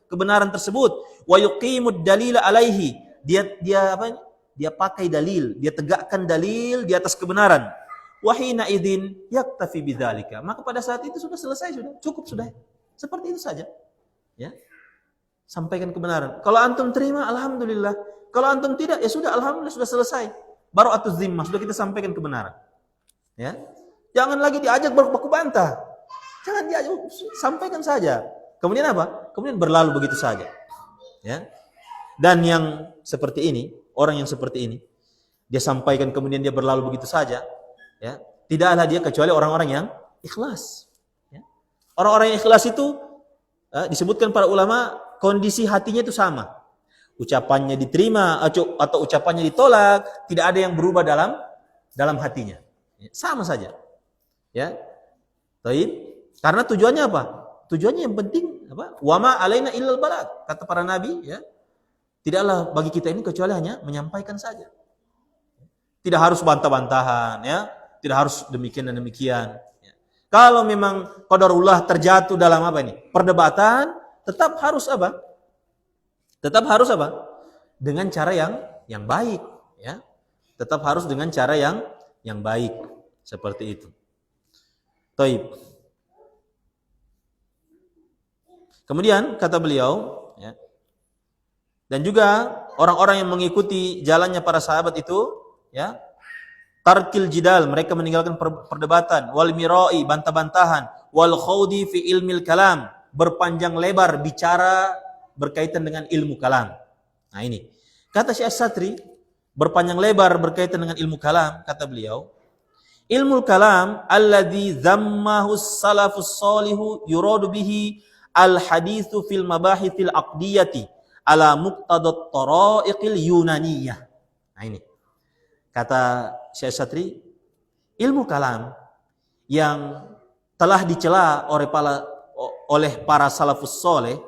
kebenaran tersebut, wa yuqimud dalila alaihi, dia pakai dalil, dia tegakkan dalil di atas kebenaran. Wa hina idzin yaktafi bidzalika, maka pada saat itu sudah selesai, sudah cukup, sudah seperti itu saja, ya. Sampaikan kebenaran. Kalau antum terima, alhamdulillah. Kalau antum tidak, ya sudah, alhamdulillah, sudah selesai. Bara'atuz zimmah, sudah kita sampaikan kebenaran. Ya. Jangan lagi diajak baku bantah. Jangan diajak, sampaikan saja. Kemudian apa? Kemudian berlalu begitu saja. Ya. Dan yang seperti ini, orang yang seperti ini, dia sampaikan kemudian dia berlalu begitu saja, ya. Tidaklah dia kecuali orang-orang yang ikhlas. Ya. Orang-orang yang ikhlas itu disebutkan para ulama, kondisi hatinya itu sama. Ucapannya diterima atau ucapannya ditolak, tidak ada yang berubah dalam hatinya. Sama saja. Ya. Karena tujuannya apa? Tujuannya yang penting apa? Wa ma alaina illal balagh, kata para nabi, ya. Tidaklah bagi kita ini kecuali hanya menyampaikan saja. Tidak harus bantah-bantahan, ya. Tidak harus demikian dan demikian. Ya. Kalau memang qadarullah terjatuh dalam apa ini? Perdebatan, tetap harus apa? Tetap harus apa? Dengan cara yang baik, ya. Tetap harus dengan cara yang baik, seperti itu. Taib. Kemudian kata beliau, ya, dan juga orang-orang yang mengikuti jalannya para sahabat itu, ya, tarkil jidal, mereka meninggalkan perdebatan, wal mirai, bantah-bantahan, wal khawdi fi ilmil kalam, berpanjang lebar bicara berkaitan dengan ilmu kalam. Nah ini, kata Syekh Satri, berpanjang lebar berkaitan dengan ilmu kalam, kata beliau, ilmu kalam alladzi zammahu salafus salihu yuradu bihi al-haditsu fil mabahithil aqdiyati ala muqtadat tara'iqil yunaniyah. Nah ini, kata Syekh Satri, ilmu kalam yang telah dicela oleh para salafus soleh,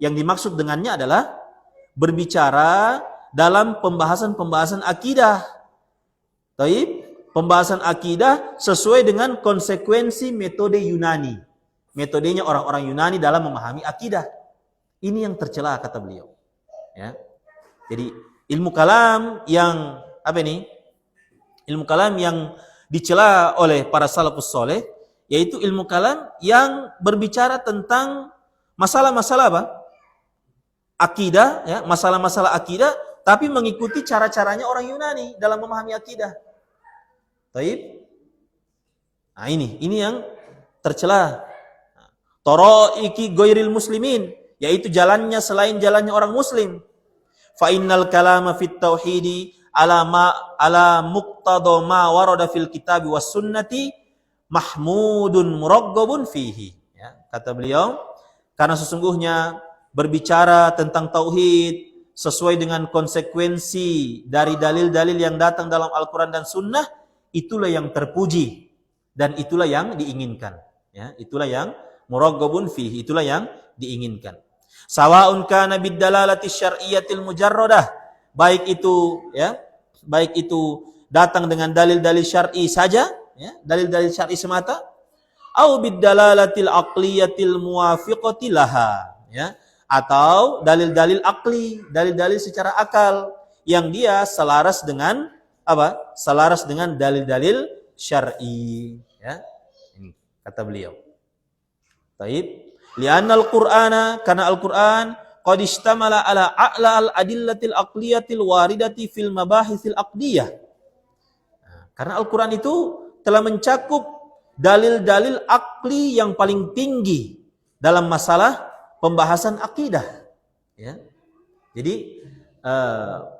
yang dimaksud dengannya adalah berbicara dalam pembahasan-pembahasan akidah. Taib, pembahasan akidah sesuai dengan konsekuensi metode Yunani. Metodenya orang-orang Yunani dalam memahami akidah. Ini yang tercela kata beliau. Ya. Jadi ilmu kalam yang ilmu kalam yang dicela oleh para salafus soleh, yaitu ilmu kalam yang berbicara tentang masalah-masalah akidah, ya, masalah-masalah akidah, tapi mengikuti cara-caranya orang Yunani dalam memahami akidah. Taib. Nah ini yang tercela. Taraiki ghairil muslimin, yaitu jalannya selain jalannya orang muslim. Fa innal kalama fit tauhidi ala muqtada ma warada fil kitab was sunnati mahmudun muraggabun fihi. Ya, kata beliau, karena sesungguhnya berbicara tentang tauhid sesuai dengan konsekuensi dari dalil-dalil yang datang dalam Al-Quran dan Sunnah, itulah yang terpuji dan itulah yang diinginkan. Ya, itulah yang muraggabun fihi, itulah yang diinginkan. Sawa'un kana bid-dalalati syar'iyyatil mujarradah, baik itu datang dengan dalil-dalil syar'i saja, ya, dalil-dalil syar'i semata, au bid-dalalatil aqliyatil muwafiqati laha, ya, atau dalil-dalil akli, dalil-dalil secara akal yang dia selaras dengan apa? Selaras dengan dalil-dalil syar'i, ya. Ini kata beliau. Taib, li'anna al-Qur'ana, karena Al-Qur'an qad istamala ala a'la al-adillatil aqliyatil waridati fil mabahithil aqdiyah. Nah, karena Al-Qur'an itu telah mencakup dalil-dalil akli yang paling tinggi dalam masalah pembahasan akidah. Ya. Jadi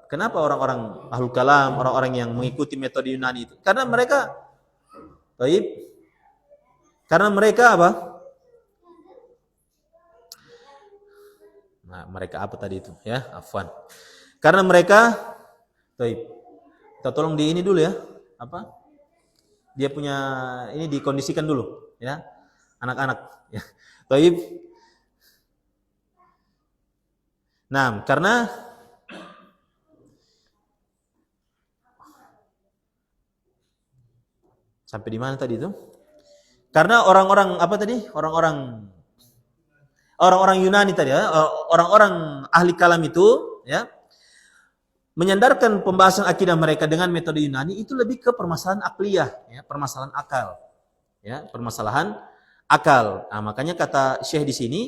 kenapa orang-orang ahlul kalam, orang-orang yang mengikuti metode Yunani itu? Karena mereka apa? Nah, mereka apa tadi itu? Ya, afwan. Karena mereka, kita tolong di ini dulu ya. Apa? Dia punya ini dikondisikan dulu, ya, anak-anak. Ya. Taib. Nah, karena sampai di mana tadi itu? Karena orang-orang apa tadi? Orang-orang Yunani tadi, ya, orang-orang ahli kalam itu, ya, menyandarkan pembahasan akidah mereka dengan metode Yunani itu lebih ke permasalahan akliyah, ya, permasalahan akal, ya, permasalahan akal. Nah, makanya kata Syekh di sini,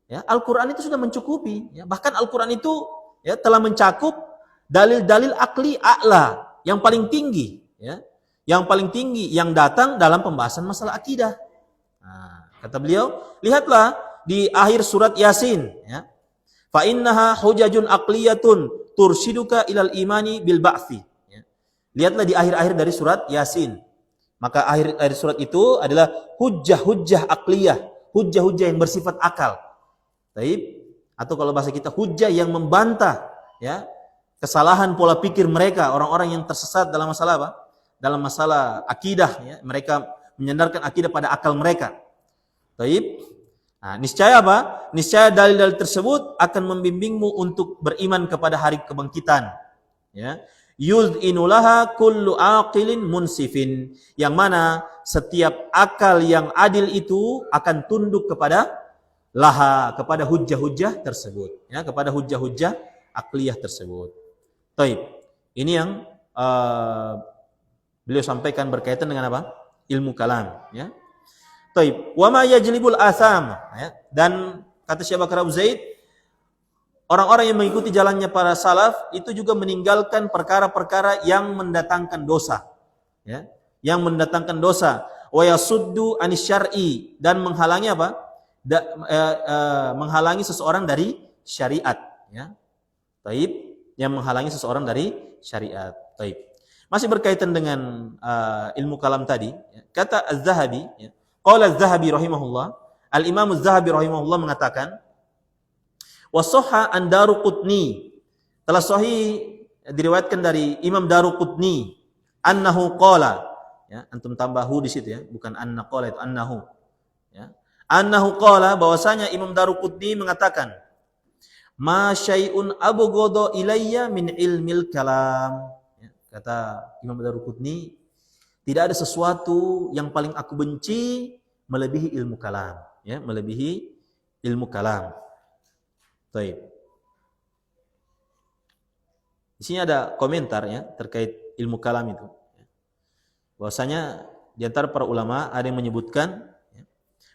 ya, Al-Quran itu sudah mencukupi, ya, bahkan Al-Quran itu, ya, telah mencakup dalil-dalil akli a'la yang paling tinggi, ya, yang paling tinggi yang datang dalam pembahasan masalah akidah. Nah, kata beliau, lihatlah di akhir surat Yasin, ya. Fa innaha hujajun aqliyatun turshiduka ilal imani bil ba'thi. Ya. Lihatlah di akhir-akhir dari surat Yasin. Maka akhir surat itu adalah hujjah-hujjah aqliyah, hujjah-hujjah yang bersifat akal. Taib, atau kalau bahasa kita hujjah yang membantah, ya, kesalahan pola pikir mereka, orang-orang yang tersesat dalam masalah apa? Dalam masalah akidah, ya. Mereka menyandarkan akidah pada akal mereka. Taib. Nah, niscaya apa? Niscaya dalil-dalil tersebut akan membimbingmu untuk beriman kepada hari kebangkitan. Ya. Yud'inulaha kullu aqilin munsifin. Yang mana setiap akal yang adil itu akan tunduk kepada kepada hujjah-hujjah tersebut. Ya, kepada hujjah-hujjah akliyah tersebut. Taib. Ini yang beliau sampaikan berkaitan dengan apa? Ilmu kalam. Ya. Taib. Wa ma yajlibul atham, ya. Dan kata Syekh Bakar Abu Zaid, orang-orang yang mengikuti jalannya para salaf itu juga meninggalkan perkara-perkara yang mendatangkan dosa, ya, yang mendatangkan dosa. Wa yasuddu anis syar'i, dan menghalangi apa? Menghalangi seseorang dari syariat, ya. Taib, yang menghalangi seseorang dari syariat. Taib. Masih berkaitan dengan ilmu kalam tadi, ya. Kata Az-Zahabi, ya. Qala Az-Zahabi rahimahullah, Al-Imam Az-Zahabi rahimahullah mengatakan, wa sahha an Daruqutni, telah sahih diriwayatkan dari Imam Daruqutni, annahu qala, ya, antum tambahu di situ, ya, bukan anna qala, itu annahu, ya. Annahu qala, bahwasanya Imam Daruqutni mengatakan, ma syai'un abghadu ilayya min ilmil kalam, ya, kata Imam Daruqutni, tidak ada sesuatu yang paling aku benci melebihi ilmu kalam, ya, melebihi ilmu kalam. Baik. Di sini ada komentar, ya, terkait ilmu kalam itu. Bahwasanya di antara para ulama ada yang menyebutkan, ya,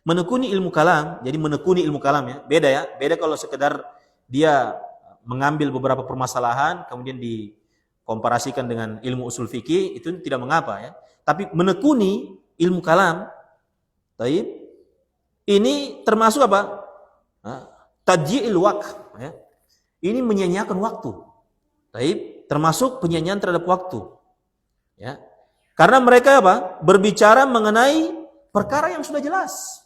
menekuni ilmu kalam. Jadi menekuni ilmu kalam, ya, beda, ya. Beda kalau sekedar dia mengambil beberapa permasalahan kemudian dikomparasikan dengan ilmu usul fikih, itu tidak mengapa, ya. Tapi menekuni ilmu kalam, taib, ini termasuk apa? Tadji'il waqt, ya. Ini menyia-nyiakan waktu. Taib, termasuk penyanyian terhadap waktu. Ya. Karena mereka apa? Berbicara mengenai perkara yang sudah jelas.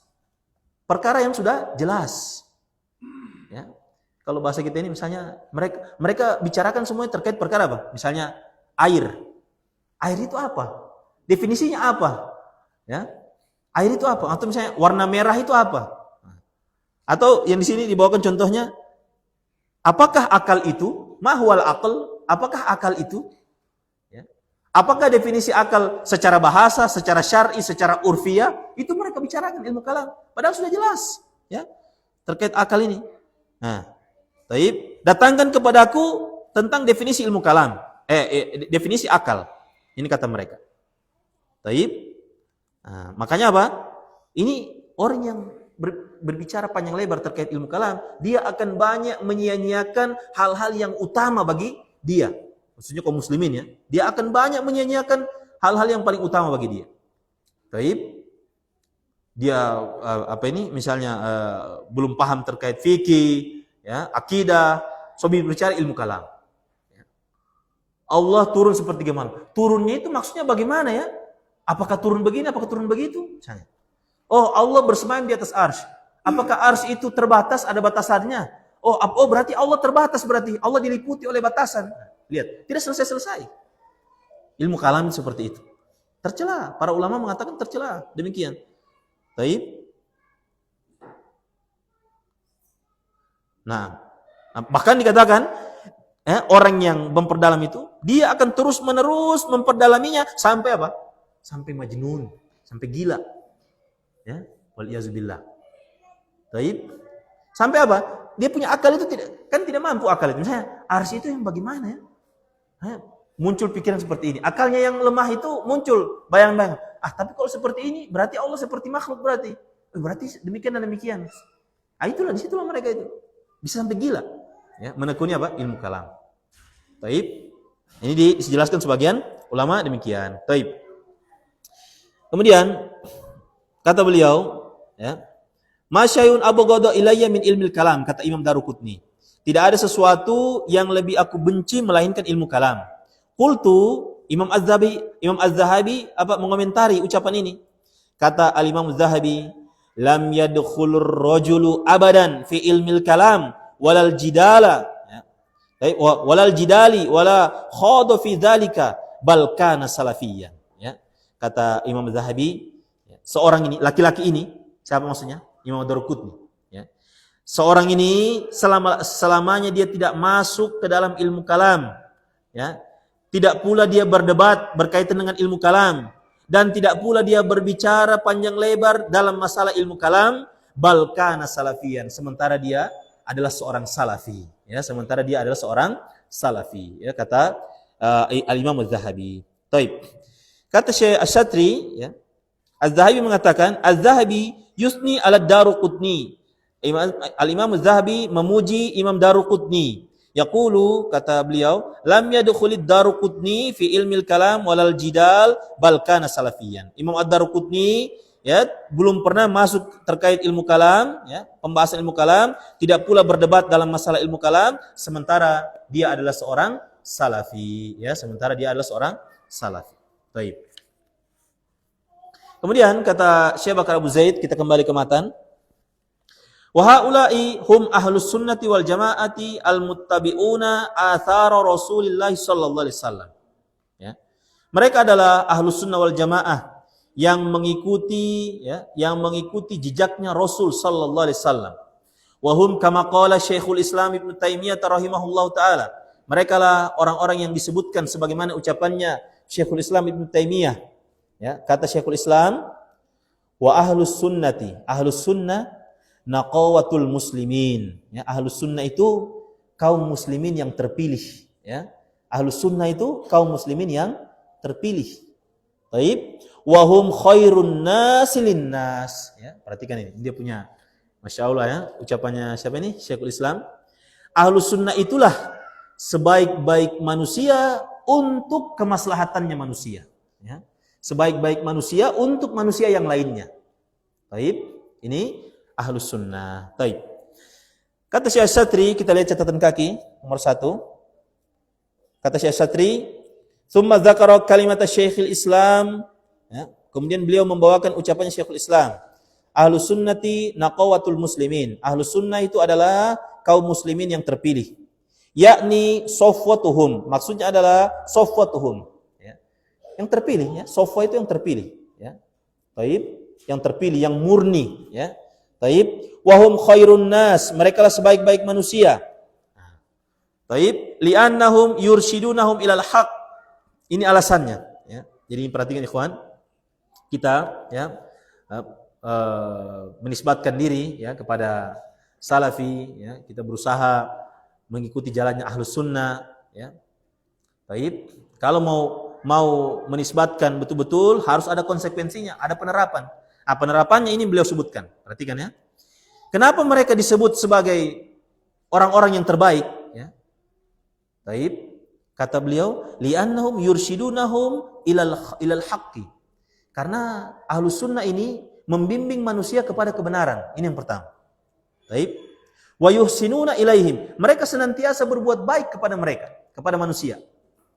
Perkara yang sudah jelas. Ya. Kalau bahasa kita ini misalnya mereka bicarakan semuanya terkait perkara apa? Misalnya air. Air itu apa? Definisinya apa? Ya. Air itu apa? Atau misalnya warna merah itu apa? Atau yang di sini dibawakan contohnya, apakah akal itu? Mahwal aql? Apakah akal itu? Ya. Apakah definisi akal secara bahasa, secara syar'i, secara urfiyah? Itu mereka bicarakan ilmu kalam. Padahal sudah jelas, ya, terkait akal ini. Nah, taib, datangkan kepadaku tentang definisi ilmu kalam, definisi akal. Ini kata mereka. Taib. Nah, makanya apa? Ini orang yang berbicara panjang lebar terkait ilmu kalam, dia akan banyak menyia-nyiakan hal-hal yang utama bagi dia. Maksudnya kaum muslimin, ya. Dia akan banyak menyia-nyiakan hal-hal yang paling utama bagi dia. Baik. Dia misalnya belum paham terkait fikih, ya, akidah, so berbicara ilmu kalam. Ya. Allah turun seperti gimana? Turunnya itu maksudnya bagaimana, ya? Apakah turun begini, apakah turun begitu? Misalnya. Oh, Allah bersemayam di atas arsy. Apakah arsy itu terbatas, ada batasannya? Oh, berarti Allah terbatas, berarti Allah diliputi oleh batasan. Lihat, tidak selesai-selesai. Ilmu kalam seperti itu. Tercela. Para ulama mengatakan tercela. Demikian. Baik. Nah, bahkan dikatakan orang yang memperdalam itu, dia akan terus-menerus memperdalaminya sampai apa? Sampai majnun, sampai gila. Ya, waliyazubillah. Taib. Sampai apa? Dia punya akal itu tidak mampu akal itu. Misalnya arsy itu yang bagaimana, ya? Muncul pikiran seperti ini. Akalnya yang lemah itu muncul bayang-bayang. Tapi kalau seperti ini berarti Allah seperti makhluk berarti. Berarti demikian dan demikian. Itulah disitulah mereka itu bisa sampai gila. Ya, menekuni apa? Ilmu kalam. Taib. Ini dijelaskan sebagian ulama demikian. Taib. Kemudian kata beliau, ya, masyayun abghadu ilayya min ilmil kalam, kata Imam Daruqutni. Tidak ada sesuatu yang lebih aku benci melainkan ilmu kalam. Qultu, Imam Az-Zahabi mengomentari ucapan ini. Kata Al-Imam Az-Zahabi, lam yadkhulur rajulu abadan fi ilmil kalam walal jidala, ya. Walal jidali wala khada fi dzalika bal kana salafiyyan, ya. Kata Imam Az-Zahabi, seorang ini, laki-laki ini, siapa maksudnya? Imam Daruqutni. Ya. Seorang ini selamanya dia tidak masuk ke dalam ilmu kalam. Ya. Tidak pula dia berdebat berkaitan dengan ilmu kalam. Dan tidak pula dia berbicara panjang lebar dalam masalah ilmu kalam. Bal kana salafiyan. Sementara dia adalah seorang salafi. Ya. Sementara dia adalah seorang salafi. Ya. Kata Al-Imam Az-Zahabi. Taib. Kata Syekh Asy-Syatri, ya, Az-Zahabi mengatakan, Az-Zahabi yusni ala Daruqutni. Al-Imam Az-Zahabi memuji Imam Daruqutni. Yaqulu, kata beliau, lam yadkhulid Daruqutni fi ilmil kalam walal jidal bal kana salafiyan. Imam Ad-Daruqutni ya belum pernah masuk terkait ilmu kalam, ya, pembahasan ilmu kalam, tidak pula berdebat dalam masalah ilmu kalam, sementara dia adalah seorang salafi, ya, sementara dia adalah seorang salafi. Baik. Kemudian kata Syekh Bakar Abu Zaid, kita kembali ke matan. Wa haula'i hum ahlus sunnati wal jamaati al-muttabi'una athara Rasulillah sallallahu alaihi wasallam. Ya. Mereka adalah ahlus sunnah wal jamaah yang mengikuti, ya, yang mengikuti jejaknya Rasul sallallahu alaihi wasallam. Wa hum kama qala Syekhul Islam Ibnu Taimiyah rahimahullahu taala. Mereka lah orang-orang yang disebutkan sebagaimana ucapannya Syekhul Islam Ibnu Taimiyah. Ya, kata Syekhul Islam, wa ahlus sunnati, ahlus sunnah naqawatul muslimin. Ya, ahlus sunnah itu kaum muslimin yang terpilih. Ya, ahlus sunnah itu kaum muslimin yang terpilih. Baik, wahum khairun nasilin nas. Ya, perhatikan ini, dia punya, masya Allah ya, ucapannya siapa ini? Syekhul Islam. Ahlus sunnah itulah sebaik-baik manusia untuk kemaslahatannya manusia. Ya, sebaik-baik manusia untuk manusia yang lainnya. Baik, ini ahlus sunnah. Baik. Kata Syekh Satri, kita lihat catatan kaki nomor 1. Kata Syekh Satri, "Tsumma dzakara kalimat Syekhul Islam." Ya, kemudian beliau membawakan ucapan Syekhul Islam. Ahlus sunnati naqawatul muslimin. Ahlus sunnah itu adalah kaum muslimin yang terpilih. Yakni safwatuhum. Maksudnya adalah safwatuhum. Ya. Yang terpilih, ya. Safwa itu yang terpilih, ya. Baik, yang terpilih, yang murni, ya. Taib, wahum khairun nas, mereka lah sebaik-baik manusia. Taib, li'annahum yurshidunahum ilal haq. Ini alasannya, ya. Jadi perhatikan ikhwan, kita, ya, menisbatkan diri, ya, kepada salafi, ya, kita berusaha mengikuti jalannya ahlus sunnah, ya. Taib, kalau mau menisbatkan betul-betul harus ada konsekuensinya, ada penerapan. Penerapannya ini beliau sebutkan. Perhatikan ya. Kenapa mereka disebut sebagai orang-orang yang terbaik? Ya. Taib, kata beliau, li'annahum yurshidunahum ilal haqqi. Karena ahlus sunnah ini membimbing manusia kepada kebenaran. Ini yang pertama. Taib. Wa yuhsinuna ilaihim. Mereka senantiasa berbuat baik kepada mereka, kepada manusia.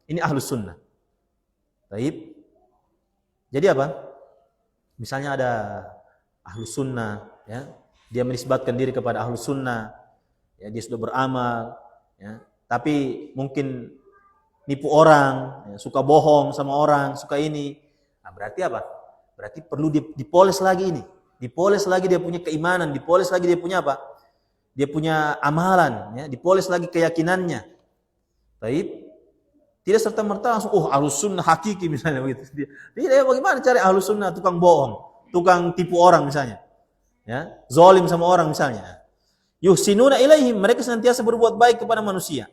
Ini ahlus sunnah. Taib. Jadi apa? Misalnya ada ahlus sunnah, ya, dia menisbatkan diri kepada ahlus sunnah, ya, dia sudah beramal, ya, tapi mungkin nipu orang, ya, suka bohong sama orang, suka ini. Nah, berarti apa? Berarti perlu dipoles lagi ini, dipoles lagi dia punya keimanan, dipoles lagi dia punya apa? Dia punya amalan, ya, dipoles lagi keyakinannya. Baik. Tidak serta-merta langsung, ahlus sunnah hakiki misalnya begitu. Tidak, bagaimana cari ahlus sunnah tukang bohong, tukang tipu orang misalnya. Ya, zalim sama orang misalnya. Yuhsinuna ilaihim, mereka senantiasa berbuat baik kepada manusia.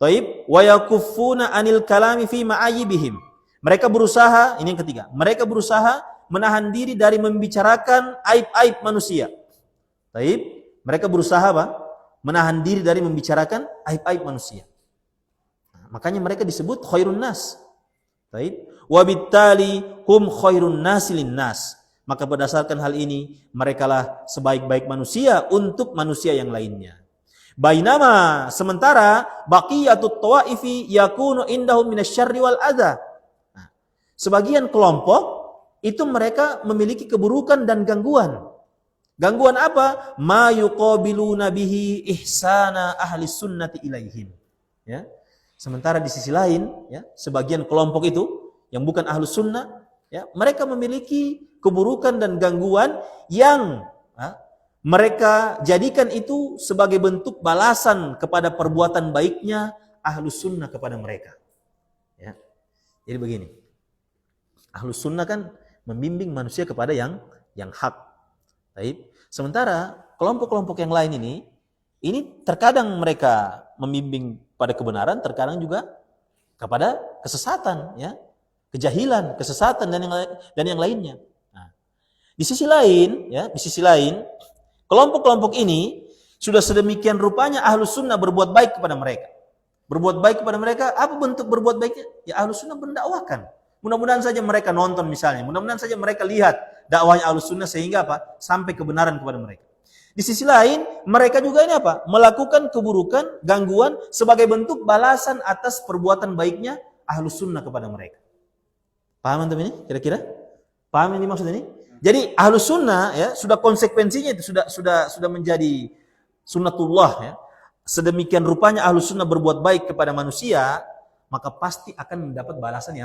Taib, wa yakuffuna anil kalami fi ma'ayibihim. Mereka berusaha, ini yang ketiga, mereka berusaha menahan diri dari membicarakan aib-aib manusia. Taib, mereka berusaha apa? Menahan diri dari membicarakan aib-aib manusia. Makanya mereka disebut khairun nas. Baik. Wa bittali hum khairun nasilin nas. Maka berdasarkan hal ini, merekalah sebaik-baik manusia untuk manusia yang lainnya. Bainama, sementara baqiyatut tawaifi yakunu indahum minasyarri wal adza. Nah, sebagian kelompok itu mereka memiliki keburukan dan gangguan. Gangguan apa? Ma yuqabiluna bihi ihsana ahli sunnati ilaihim. Ya. Sementara di sisi lain, ya, sebagian kelompok itu yang bukan ahlus sunnah, ya, mereka memiliki keburukan dan gangguan yang mereka jadikan itu sebagai bentuk balasan kepada perbuatan baiknya ahlus sunnah kepada mereka. Ya. Jadi begini, ahlus sunnah kan membimbing manusia kepada yang hak. Baik. Sementara kelompok-kelompok yang lain ini terkadang mereka membimbing pada kebenaran, terkadang juga kepada kesesatan, ya, kejahilan, kesesatan dan yang lainnya. Nah, di sisi lain, ya, di sisi lain, Kelompok-kelompok ini sudah sedemikian rupanya Ahlus Sunnah berbuat baik kepada mereka. Berbuat baik kepada mereka, apa bentuk berbuat baiknya? Ya Ahlus Sunnah mendakwakan. Mudah-mudahan saja mereka nonton misalnya, mudah-mudahan saja mereka lihat dakwahnya Ahlus Sunnah sehingga apa? Sampai kebenaran kepada mereka. Di sisi lain, mereka juga ini apa? Melakukan keburukan, gangguan sebagai bentuk balasan atas perbuatan baiknya Ahlus Sunnah kepada mereka. Paham antum ini? Kira-kira? Paham ini maksud ini? Jadi Ahlus Sunnah ya sudah konsekuensinya itu sudah menjadi sunnatullah ya. Sedemikian rupanya Ahlus Sunnah berbuat baik kepada manusia, maka pasti akan mendapat balasan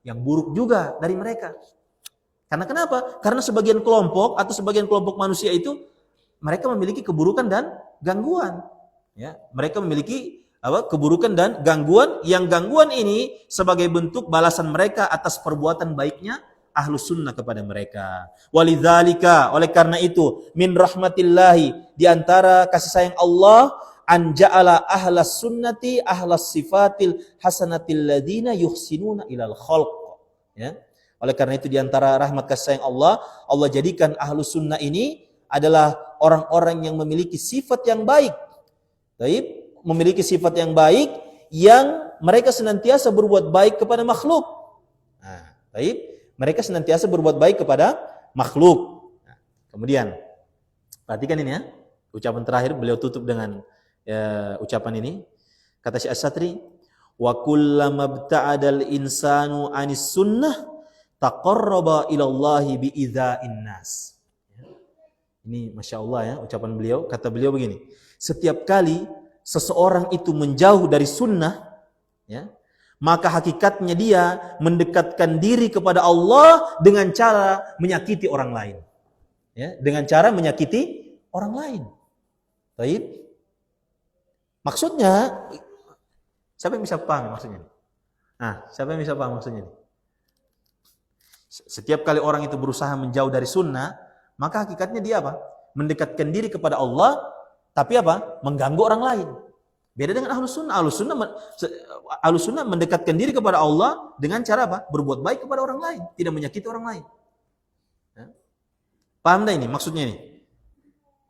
yang buruk juga dari mereka. Karena kenapa? Karena sebagian kelompok atau sebagian kelompok manusia itu mereka memiliki keburukan dan gangguan. Ya, mereka memiliki keburukan dan gangguan, yang gangguan ini sebagai bentuk balasan mereka atas perbuatan baiknya Ahlus Sunnah kepada mereka. Walidzalika, oleh karena itu, min rahmatillahi, di antara kasih sayang Allah, an ja'ala ahlas sunnati ahlas sifatil hasanatil ladzina yuhsinuna ilal khalq. Ya. Oleh karena itu di antara rahmat kasih sayang Allah, Allah jadikan Ahlus Sunnah ini adalah orang-orang yang memiliki sifat yang baik. Baik, memiliki sifat yang baik yang mereka senantiasa berbuat baik kepada makhluk. Nah, baik. Mereka senantiasa berbuat baik kepada makhluk. Nah, kemudian, perhatikan ini ya. Ucapan terakhir beliau tutup dengan ucapan ini. Kata Syekh As-Satri, wa kullama bta'adal insanu 'anis sunnah taqarraba ila Allah bi idza'in nas. Ini Masya Allah ya ucapan beliau. Kata beliau begini, setiap kali seseorang itu menjauh dari sunnah, ya, maka hakikatnya dia mendekatkan diri kepada Allah dengan cara menyakiti orang lain. Ya, dengan cara menyakiti orang lain. Baik. Maksudnya, siapa yang bisa paham maksudnya? Nah, siapa yang bisa paham maksudnya? Setiap kali orang itu berusaha menjauh dari sunnah, maka hakikatnya dia apa? Mendekatkan diri kepada Allah, tapi apa? Mengganggu orang lain. Beda dengan Ahlus Sunnah. Ahlus Sunnah mendekatkan diri kepada Allah dengan cara apa? Berbuat baik kepada orang lain, tidak menyakiti orang lain. Ya. Paham dah ini maksudnya ini?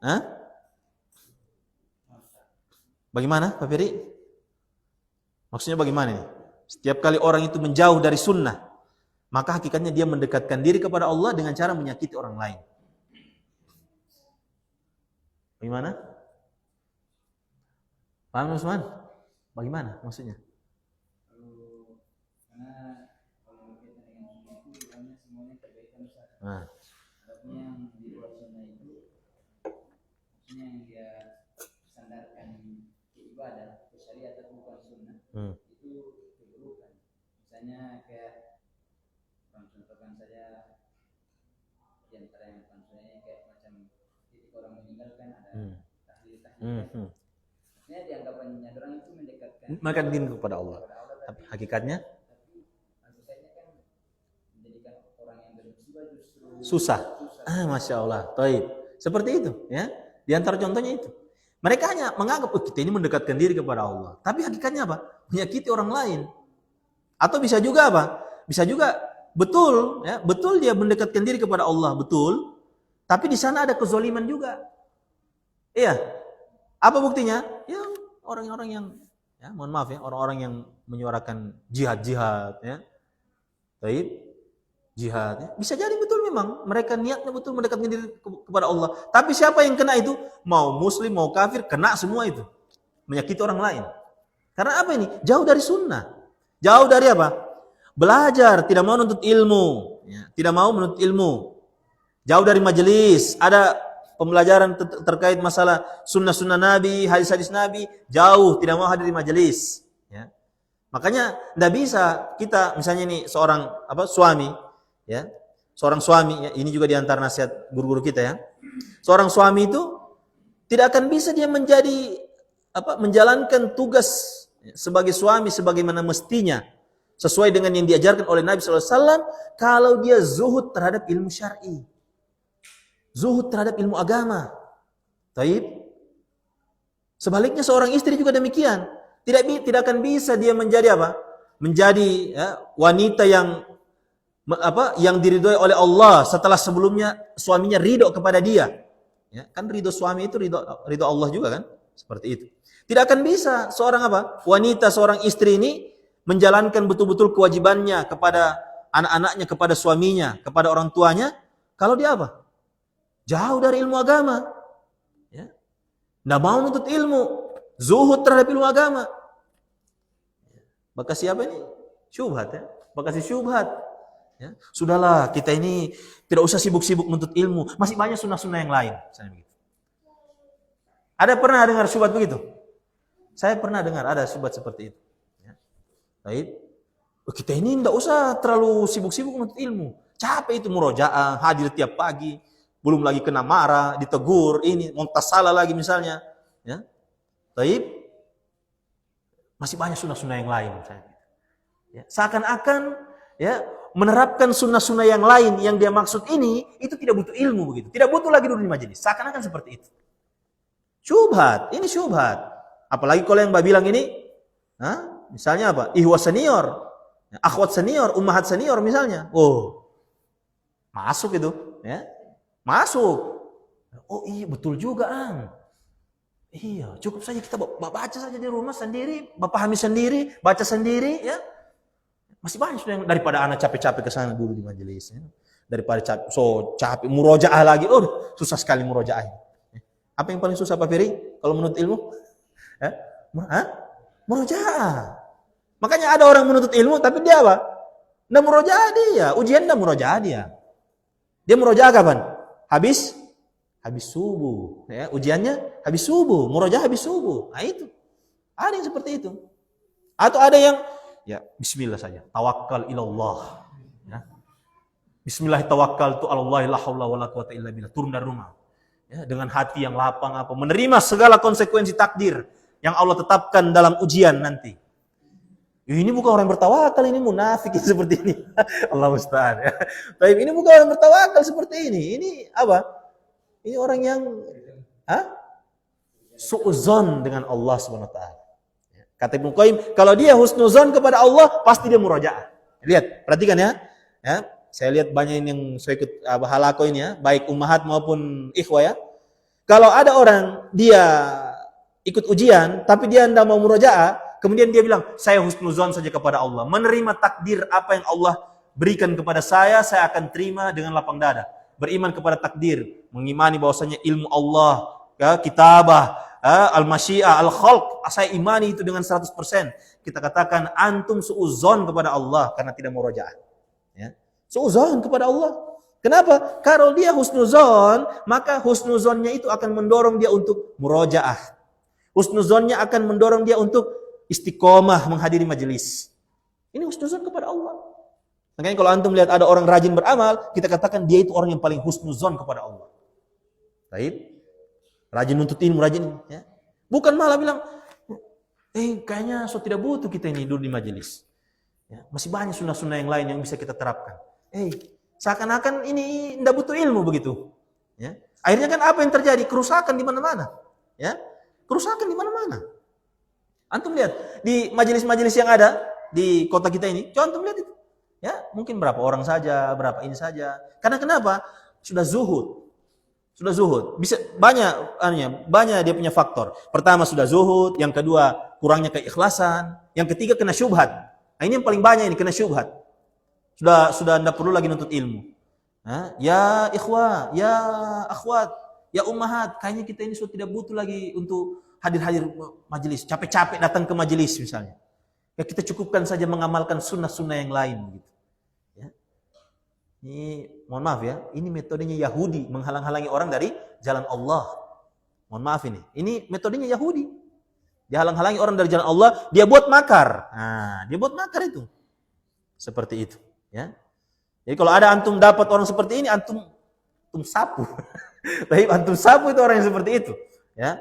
Hah? Bagaimana Pak Ferry? Maksudnya bagaimana ini? Setiap kali orang itu menjauh dari sunnah, maka hakikatnya dia mendekatkan diri kepada Allah dengan cara menyakiti orang lain. Bagaimana? Paham Usman? Bagaimana maksudnya? Karena kalau kita dengan sunnah itu bukannya semuanya kebaikan Ustaz. Nah. Adapun yang di luar sunnah itu maksudnya yang dia sandarkan ke ibadah, ke syariat atau bukan sunnah, itu keburukan. Misalnya kayak contohkan saja di antara yang bukan sunnahnya kayak macam titik orang meninggalkan ada tahlil. Dianggapannya orang itu mendekatkan diri kepada Allah. Tapi hakikatnya kan menjadikan orang yang bermusibah justru susah. Masya Allah. Taib. Seperti itu, ya. Di antara contohnya itu. Mereka hanya menganggap kita ini mendekatkan diri kepada Allah. Tapi hakikatnya apa? Menyakiti orang lain. Atau bisa juga apa? Bisa juga betul, ya, betul dia mendekatkan diri kepada Allah, betul. Tapi di sana ada kezaliman juga. Iya. Apa buktinya? Ya orang-orang yang, ya mohon maaf ya, orang-orang yang menyuarakan jihad-jihad, ya, baik, jihad, ya. Bisa jadi betul memang mereka niatnya betul mendekatkan diri kepada Allah. Tapi siapa yang kena itu? Mau muslim, mau kafir, kena semua itu. Menyakiti orang lain. Karena apa ini? Jauh dari sunnah. Jauh dari apa? Belajar, tidak mau menuntut ilmu, ya. Tidak mau menuntut ilmu. Jauh dari majelis, ada pembelajaran terkait masalah sunnah-sunnah Nabi, hadis-hadis Nabi, jauh, tidak mau hadir di majelis. Ya. Makanya tidak bisa kita, misalnya ini seorang suami, ya, seorang suami, ya, ini juga diantara nasihat guru-guru kita ya. Seorang suami itu tidak akan bisa dia menjalankan tugas sebagai suami sebagaimana mestinya, sesuai dengan yang diajarkan oleh Nabi SAW, kalau dia zuhud terhadap ilmu syar'i. Zuhud terhadap ilmu agama. Taib. Sebaliknya seorang istri juga demikian. Tidak akan bisa dia menjadi apa? Menjadi, ya, wanita yang diridhoi oleh Allah setelah sebelumnya suaminya ridho kepada dia. Ya, kan ridho suami itu ridho Allah juga kan? Seperti itu. Tidak akan bisa seorang wanita, seorang istri ini menjalankan betul-betul kewajibannya kepada anak-anaknya, kepada suaminya, kepada orang tuanya, kalau dia jauh dari ilmu agama. Ya. Nggak mau menuntut ilmu, zuhud terhadap ilmu agama. Maka siapa ini? Syubhat ya. Maka si syubhat. Ya. Sudahlah, kita ini tidak usah sibuk-sibuk menuntut ilmu. Masih banyak sunnah-sunnah yang lain. Ada pernah dengar syubhat begitu? Saya pernah dengar ada syubhat seperti itu. Ya. Baik. Kita ini tidak usah terlalu sibuk-sibuk menuntut ilmu. Capek itu murojaah, hadir tiap pagi. Belum lagi kena marah, ditegur, ini muntasalah lagi misalnya. Ya. Baik. Masih banyak sunnah-sunnah yang lain. Ya. Seakan-akan ya menerapkan sunnah-sunnah yang lain yang dia maksud ini, itu tidak butuh ilmu begitu. Tidak butuh lagi duduk di majelis. Seakan-akan seperti itu. Syubhat, ini syubhat. Apalagi kalau yang Mbak bilang ini, misalnya Ikhwah senior, akhwat senior, ummahat senior misalnya. Oh, masuk itu. Ya. Masuk. Oh iya, betul juga Iya, cukup saja kita baca saja di rumah sendiri, pahami sendiri, baca sendiri, ya. Masih banyak sudah yang daripada anak capek-capek ke sana dulu di majelis, ya. Daripada capek murojaah lagi, susah sekali murojaah. Apa yang paling susah Pak Ferry kalau menuntut ilmu? Murojaah. Makanya ada orang menuntut ilmu tapi dia nggak murojaah dia, ujian nggak murojaah dia. Dia murojaah kapan? Habis subuh, ya, ujiannya habis subuh, murojaah habis subuh. Nah itu. Ada yang seperti itu. Atau ada yang ya bismillah saja, tawakkal ilallah. Ya. Bismillah tawakkaltu 'alallahi la haula wala quwata illa billah. Turun dari rumah. Ya, dengan hati yang lapang menerima segala konsekuensi takdir yang Allah tetapkan dalam ujian nanti. Ini bukan orang bertawakal, ini munafik seperti ini. Allah musta'an. Ya. Tapi ini bukan orang bertawakal seperti ini. Ini Ini orang yang su'uzon dengan Allah Subhanahu wa taala. Kata Ibnu Qayyim, kalau dia husnuzon kepada Allah, pasti dia murojaah. Lihat, perhatikan ya. Saya lihat banyak yang saya ikut halaqah ini ya, baik ummahat maupun ikhwah ya. Kalau ada orang dia ikut ujian tapi dia tidak mau murojaah, kemudian dia bilang, "Saya husnuzon saja kepada Allah. Menerima takdir apa yang Allah berikan kepada saya akan terima dengan lapang dada." Beriman kepada takdir, mengimani bahwasanya ilmu Allah, ya, kitabah, al-masyiah, al-khalq, saya imani itu dengan 100%. Kita katakan antum su'uzon kepada Allah karena tidak murojaah. Ya. Su'uzon kepada Allah. Kenapa? Kalau dia husnuzon, maka husnuzonnya itu akan mendorong dia untuk murojaah. Husnuzonnya akan mendorong dia untuk istiqomah menghadiri majelis. Ini husnuzon kepada Allah. Makanya kalau antum lihat ada orang rajin beramal, kita katakan dia itu orang yang paling husnuzon kepada Allah. Baik. Rajin nuntut ilmu, rajin. Ya. Bukan malah bilang, kayaknya tidak butuh kita ini duduk di majelis. Ya. Masih banyak sunnah-sunnah yang lain yang bisa kita terapkan. Seakan-akan ini tidak butuh ilmu begitu. Ya. Akhirnya kan apa yang terjadi? Kerusakan di mana-mana. Ya. Kerusakan di mana-mana. Antum lihat, di majelis-majelis yang ada di kota kita ini, coba antum lihat itu. Ya, mungkin berapa orang saja, berapa ini saja. Karena kenapa? Sudah zuhud. Bisa banyak dia punya faktor. Pertama sudah zuhud, yang kedua kurangnya keikhlasan, yang ketiga kena syubhat. Nah, ini yang paling banyak ini kena syubhat. Sudah tidak perlu lagi nuntut ilmu. Ya ikhwah, ya akhwat, ya ummahat, kayaknya kita ini sudah tidak butuh lagi untuk hadir-hadir majelis, capek-capek datang ke majelis misalnya. Ya kita cukupkan saja mengamalkan sunnah-sunnah yang lain gitu. Ya. Ini mohon maaf ya, ini metodenya Yahudi menghalang-halangi orang dari jalan Allah. Mohon maaf ini. Ini metodenya Yahudi. Dia halang-halangi orang dari jalan Allah, dia buat makar. Nah, dia buat makar itu. Seperti itu, ya. Jadi kalau ada antum dapat orang seperti ini, antum sapu. Tapi antum sapu itu orang yang seperti itu, ya.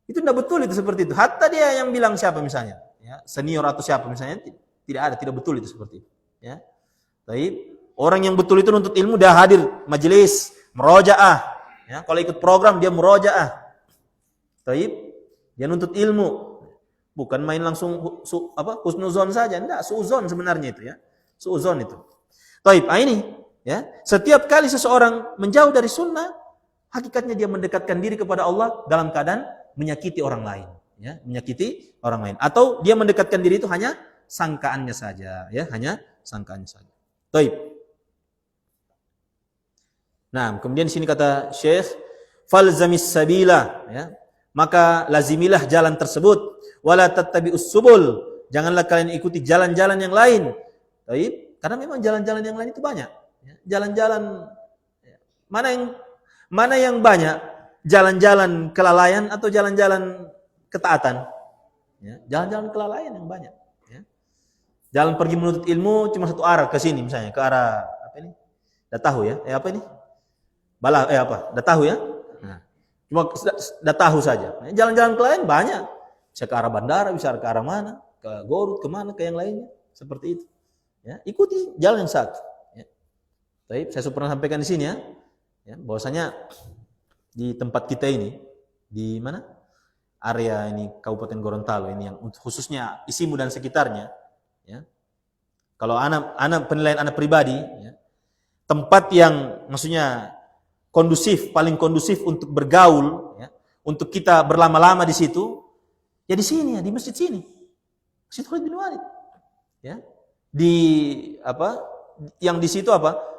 Itu tidak betul itu seperti itu. Hatta dia yang bilang siapa misalnya, ya, senior atau siapa misalnya, tidak betul itu seperti itu, ya. Tapi orang yang betul itu nuntut ilmu, dia hadir majelis, murojaah, ya. Kalau ikut program dia murojaah. Tapi dia nuntut ilmu, bukan main langsung husnuzon saja, enggak, suuzon sebenarnya itu, ya. Suuzon itu. Taib, ini, ya. Setiap kali seseorang menjauh dari sunnah, hakikatnya dia mendekatkan diri kepada Allah dalam keadaan menyakiti orang lain, ya, menyakiti orang lain, atau dia mendekatkan diri itu hanya sangkaannya saja, ya, hanya sangkaannya saja. Baik. Nah, kemudian di sini kata Syekh, falzamis sabila, ya, maka lazimilah jalan tersebut, wala tattabi'us subul, janganlah kalian ikuti jalan-jalan yang lain. Baik, karena memang jalan-jalan yang lain itu banyak, ya. Jalan-jalan mana yang banyak, jalan-jalan kelalaian atau jalan-jalan ketaatan, ya, jalan-jalan kelalaian yang banyak, ya. Jalan pergi menuntut ilmu cuma satu arah, ke sini misalnya, ke arah apa ini? Dah tahu ya? Apa ini? Dah tahu ya? Nah, cuma dah tahu saja. Jalan-jalan ke lain banyak. Bisa ke arah bandara, bisa ke arah mana, ke Garut, kemana, ke yang lainnya. Seperti itu. Ya, ikuti jalan yang satu. Ya. Baik, saya pernah sampaikan di sini ya. Ya, bahwasanya di tempat kita ini, di mana? Area ini Kabupaten Gorontalo ini yang khususnya Isimu dan sekitarnya. Ya. Kalau penilaian anak pribadi, ya, tempat yang maksudnya paling kondusif untuk bergaul, ya, untuk kita berlama-lama di situ, ya di sini ya, di masjid sini, Masjid Khalid bin Walid, ya, yang di situ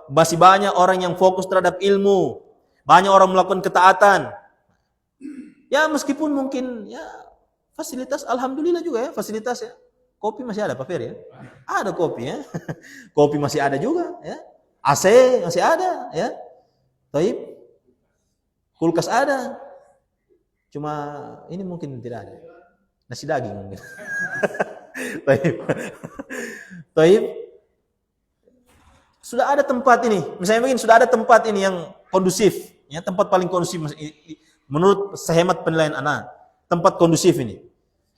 masih banyak orang yang fokus terhadap ilmu, banyak orang melakukan ketaatan, ya meskipun mungkin ya fasilitas, alhamdulillah juga ya fasilitas ya, kopi masih ada Pak Fer ya, ada kopi ya, kopi masih ada juga ya, AC masih ada ya. Taib, kulkas ada, cuma ini mungkin tidak ada, nasi daging mungkin. Taib, sudah ada tempat ini, misalnya mungkin sudah ada tempat ini yang kondusif, ya, tempat paling kondusif menurut sehemat penilaian anak, tempat kondusif ini.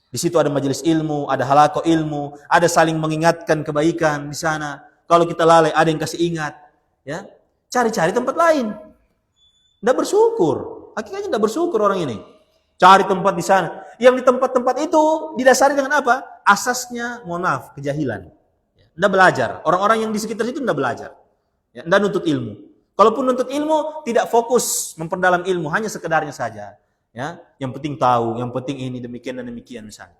Di situ ada majelis ilmu, ada halaqah ilmu, ada saling mengingatkan kebaikan di sana. Kalau kita lalai, ada yang kasih ingat, ya. Cari-cari tempat lain. Tidak bersyukur. Hakikatnya tidak bersyukur orang ini. Cari tempat di sana. Yang di tempat-tempat itu didasari dengan apa? Asasnya, mohon maaf, kejahilan. Tidak belajar. Orang-orang yang di sekitar situ tidak belajar. Tidak nuntut ilmu. Kalaupun nuntut ilmu, tidak fokus memperdalam ilmu. Hanya sekedarnya saja. Ya, yang penting tahu, yang penting ini demikian dan demikian misalnya.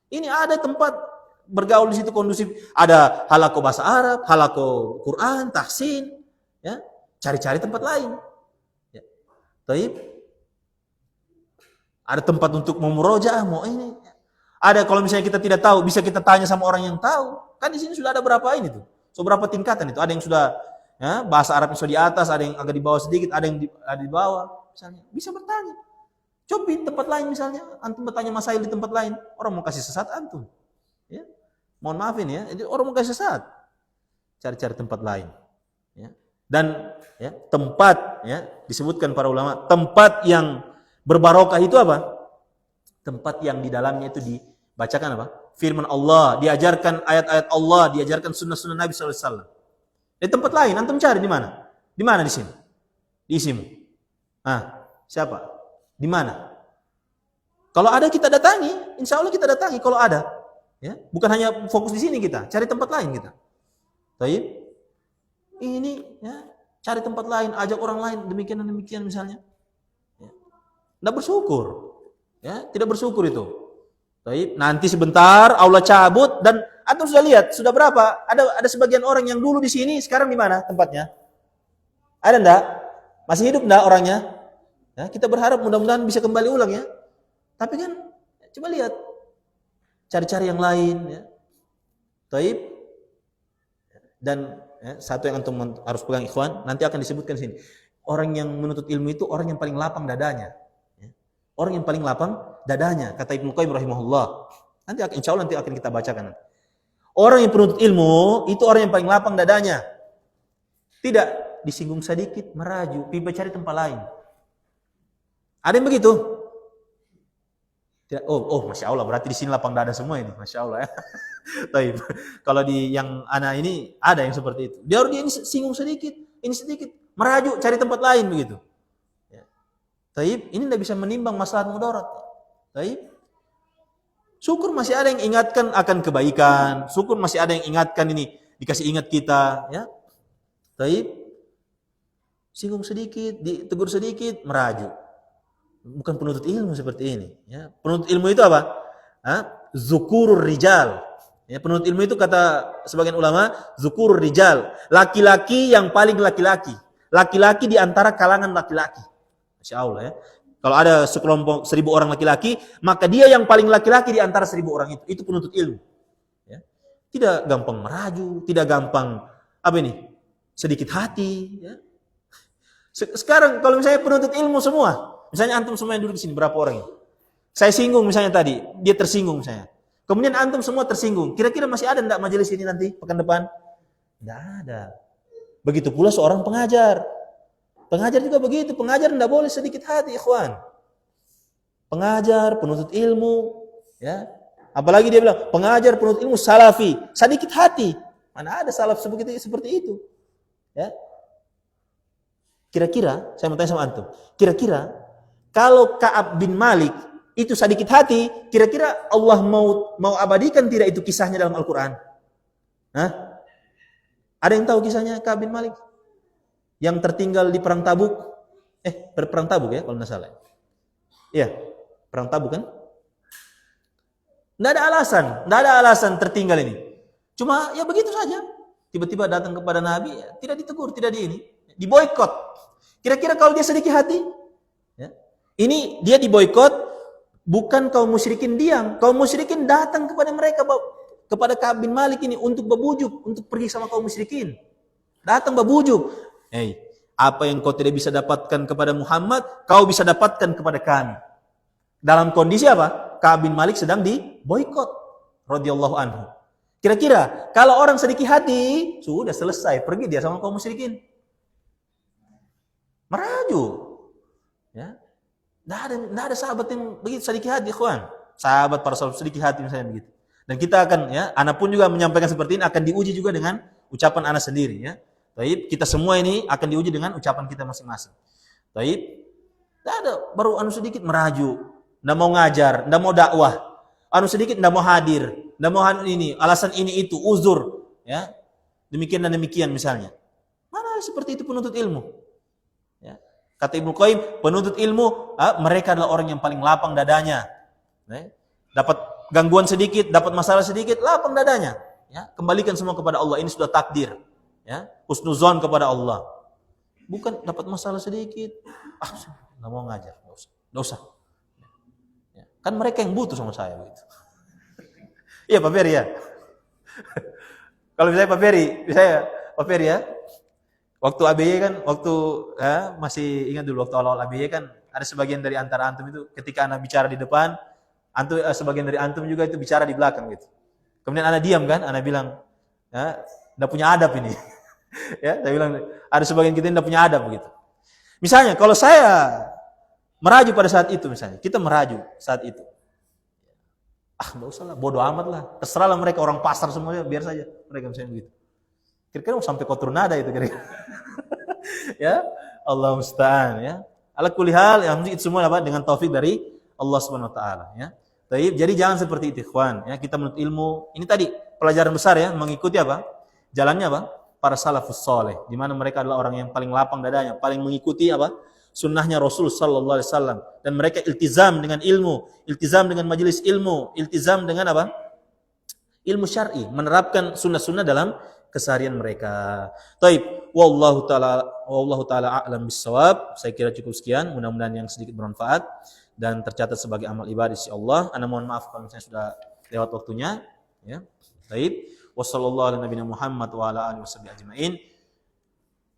Ini ada tempat bergaul di situ kondusif. Ada halaqah bahasa Arab, halaqah Quran, tahsin. Ya, cari-cari tempat lain. Ya. Taib. Ada tempat untuk memurojaah, mau ini. Ada kalau misalnya kita tidak tahu, bisa kita tanya sama orang yang tahu. Kan di sini sudah ada berapa ini tuh? So berapa tingkatan itu? Ada yang sudah ya, bahasa Arab yang sudah di atas, ada yang agak di bawah sedikit, ada yang ada di bawah misalnya. Bisa bertanya. Coba di tempat lain misalnya, antum bertanya masail di tempat lain, orang mau kasih sesat antum. Ya. Mohon maafin ya, jadi orang mau kasih sesat. Cari-cari tempat lain. Ya. Dan ya, tempat ya disebutkan para ulama, tempat yang berbarokah itu apa? Tempat yang di dalamnya itu dibacakan apa? Firman Allah, diajarkan ayat-ayat Allah, diajarkan sunnah-sunnah Nabi SAW. Di tempat lain, antum cari di mana? Di mana di sini? Di Isimu. Siapa? Di mana? Kalau ada kita datangi, insya Allah kita datangi kalau ada. Ya, bukan hanya fokus di sini kita, cari tempat lain kita. Baik. Ini ya, cari tempat lain, ajak orang lain demikian dan demikian misalnya. Ya. Tidak bersyukur. Ya, tidak bersyukur itu. Baik, nanti sebentar Allah cabut dan antum sudah lihat sudah berapa? Ada sebagian orang yang dulu di sini, sekarang di mana tempatnya? Ada enggak? Masih hidup enggak orangnya? Ya, kita berharap mudah-mudahan bisa kembali ulang ya. Tapi kan coba lihat cari-cari yang lain ya. Taib. Dan ya, satu yang antum harus pegang ikhwan, nanti akan disebutkan sini. Orang yang menuntut ilmu itu orang yang paling lapang dadanya. Ya. Orang yang paling lapang dadanya, kata Ibnu Qayyim rahimahullah. Insya Allah nanti akan kita bacakan. Orang yang penuntut ilmu itu orang yang paling lapang dadanya. Tidak disinggung sedikit, meraju, pergi cari tempat lain. Ada yang begitu? Tidak. Oh, masya Allah, berarti di sini lapang dada semua ini, masya Allah ya. Taib. Kalau di yang anak ini ada yang seperti itu. Dia ini singgung sedikit, ini sedikit, meraju, cari tempat lain begitu. Ya. Taib, ini tidak bisa menimbang maslahat mudarat. Taib. Syukur masih ada yang ingatkan akan kebaikan, syukur masih ada yang ingatkan ini dikasih ingat kita, ya. Taib. Singgung sedikit, ditegur sedikit, merajuk. Bukan penuntut ilmu seperti ini. Ya. Penuntut ilmu itu apa? Zukurur rijal. Ya, penuntut ilmu itu kata sebagian ulama, zukurur rijal. Laki-laki yang paling laki-laki. Laki-laki di antara kalangan laki-laki. Masya Allah ya. Kalau ada sekelompok 1000 orang laki-laki, maka dia yang paling laki-laki di antara 1000 orang itu. Itu penuntut ilmu. Ya. Tidak gampang meraju, tidak gampang sedikit hati. Ya. Sekarang kalau misalnya penuntut ilmu semua, misalnya antum semua yang duduk di sini, berapa orang ini? Saya singgung misalnya tadi, dia tersinggung misalnya. Kemudian antum semua tersinggung. Kira-kira masih ada enggak majelis ini nanti pekan depan? Enggak ada. Begitu pula seorang pengajar. Pengajar juga begitu. Pengajar enggak boleh sedikit hati, ikhwan. Pengajar, penuntut ilmu, ya. Apalagi dia bilang, pengajar, penuntut ilmu, salafi, sedikit hati. Mana ada salaf seperti itu? Ya. Kira-kira, saya mau tanya sama antum. Kira-kira kalau Ka'ab bin Malik itu sedikit hati, kira-kira Allah mau abadikan tidak itu kisahnya dalam Al-Quran? Hah? Ada yang tahu kisahnya Ka'ab bin Malik? Yang tertinggal di perang Tabuk? Perang Tabuk ya kalau tidak salah. Iya, perang Tabuk kan? Tidak ada alasan tertinggal ini. Cuma ya begitu saja. Tiba-tiba datang kepada Nabi, ya, tidak ditegur, tidak diboikot. Kira-kira kalau dia sedikit hati, ya, ini dia diboikot, bukan kaum musyrikin diam. Kaum musyrikin datang kepada mereka, kepada Ka'ab bin Malik ini untuk berbujuk, untuk pergi sama kaum musyrikin. Datang berbujuk. Apa yang kau tidak bisa dapatkan kepada Muhammad, kau bisa dapatkan kepada kami. Dalam kondisi apa? Ka'ab bin Malik sedang diboikot, radhiyallahu anhu. Kira-kira kalau orang sedikit hati, sudah selesai, pergi dia sama kaum musyrikin. Meraju. Ya. Nggak ada sahabat yang begitu sedikit hati, ikhwan. Sahabat para sahabat sedikit hati misalnya begitu. Dan kita akan, ya, ana pun juga menyampaikan seperti ini, akan diuji juga dengan ucapan ana sendiri, ya. Baik, kita semua ini akan diuji dengan ucapan kita masing-masing. Baik, nggak ada, baru sedikit meraju, nggak mau ngajar, nggak mau dakwah, sedikit nggak mau hadir, nggak mau ini, alasan ini itu, uzur, ya, demikian dan demikian misalnya. Mana seperti itu penuntut ilmu? Kata Ibnu Qayyim, penuntut ilmu, mereka adalah orang yang paling lapang dadanya. Dapat gangguan sedikit, dapat masalah sedikit, lapang dadanya. Ya, kembalikan semua kepada Allah. Ini sudah takdir. Ya, husnuzon kepada Allah. Bukan dapat masalah sedikit, nggak mau ngajar, nggak usah. Ya, kan mereka yang butuh sama saya begitu. Iya Pak Ferry ya. Kalau misalnya Pak Ferry ya. Waktu ABY kan, masih ingat dulu waktu awal-awal ABY kan, ada sebagian dari antara antum itu ketika anak bicara di depan, sebagian dari antum juga itu bicara di belakang gitu. Kemudian anak diam kan, anak bilang, ya, nggak punya adab ini. Ya, saya bilang ada sebagian kita yang nggak punya adab begitu. Misalnya kalau saya meraju pada saat itu, misalnya kita meraju saat itu, nggak usah lah, bodoh amat lah, terserahlah mereka orang pasar semuanya, biar saja mereka misalnya begitu. Kira-kira mau sampai kotor nada itu kira-kira. Ya, Allah musta'an ya. Ala kulli hal, yang itu semua apa? Dengan taufik dari Allah Subhanahu wa taala ya. Jadi jangan seperti itu, ikhwan ya. Kita menuntut ilmu. Ini tadi pelajaran besar ya, mengikuti apa? Jalannya apa? Para salafus saleh, di mana mereka adalah orang yang paling lapang dadanya, paling mengikuti apa? Sunnahnya Rasul sallallahu alaihi wasallam, dan mereka iltizam dengan ilmu, iltizam dengan majelis ilmu, iltizam dengan apa? Ilmu syar'i, menerapkan sunnah-sunnah dalam keseharian mereka. Taib, wallahu taala a'lam bissawab. Saya kira cukup sekian, mudah-mudahan yang sedikit bermanfaat dan tercatat sebagai amal ibadah insya Allah. Ana mohon maaf kalau misalnya sudah lewat waktunya ya. Taib, wassallallahu ala nabiyina Muhammad wa ala alihi washabihi ajmain.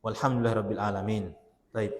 Walhamdulillahirabbil alamin. Taib.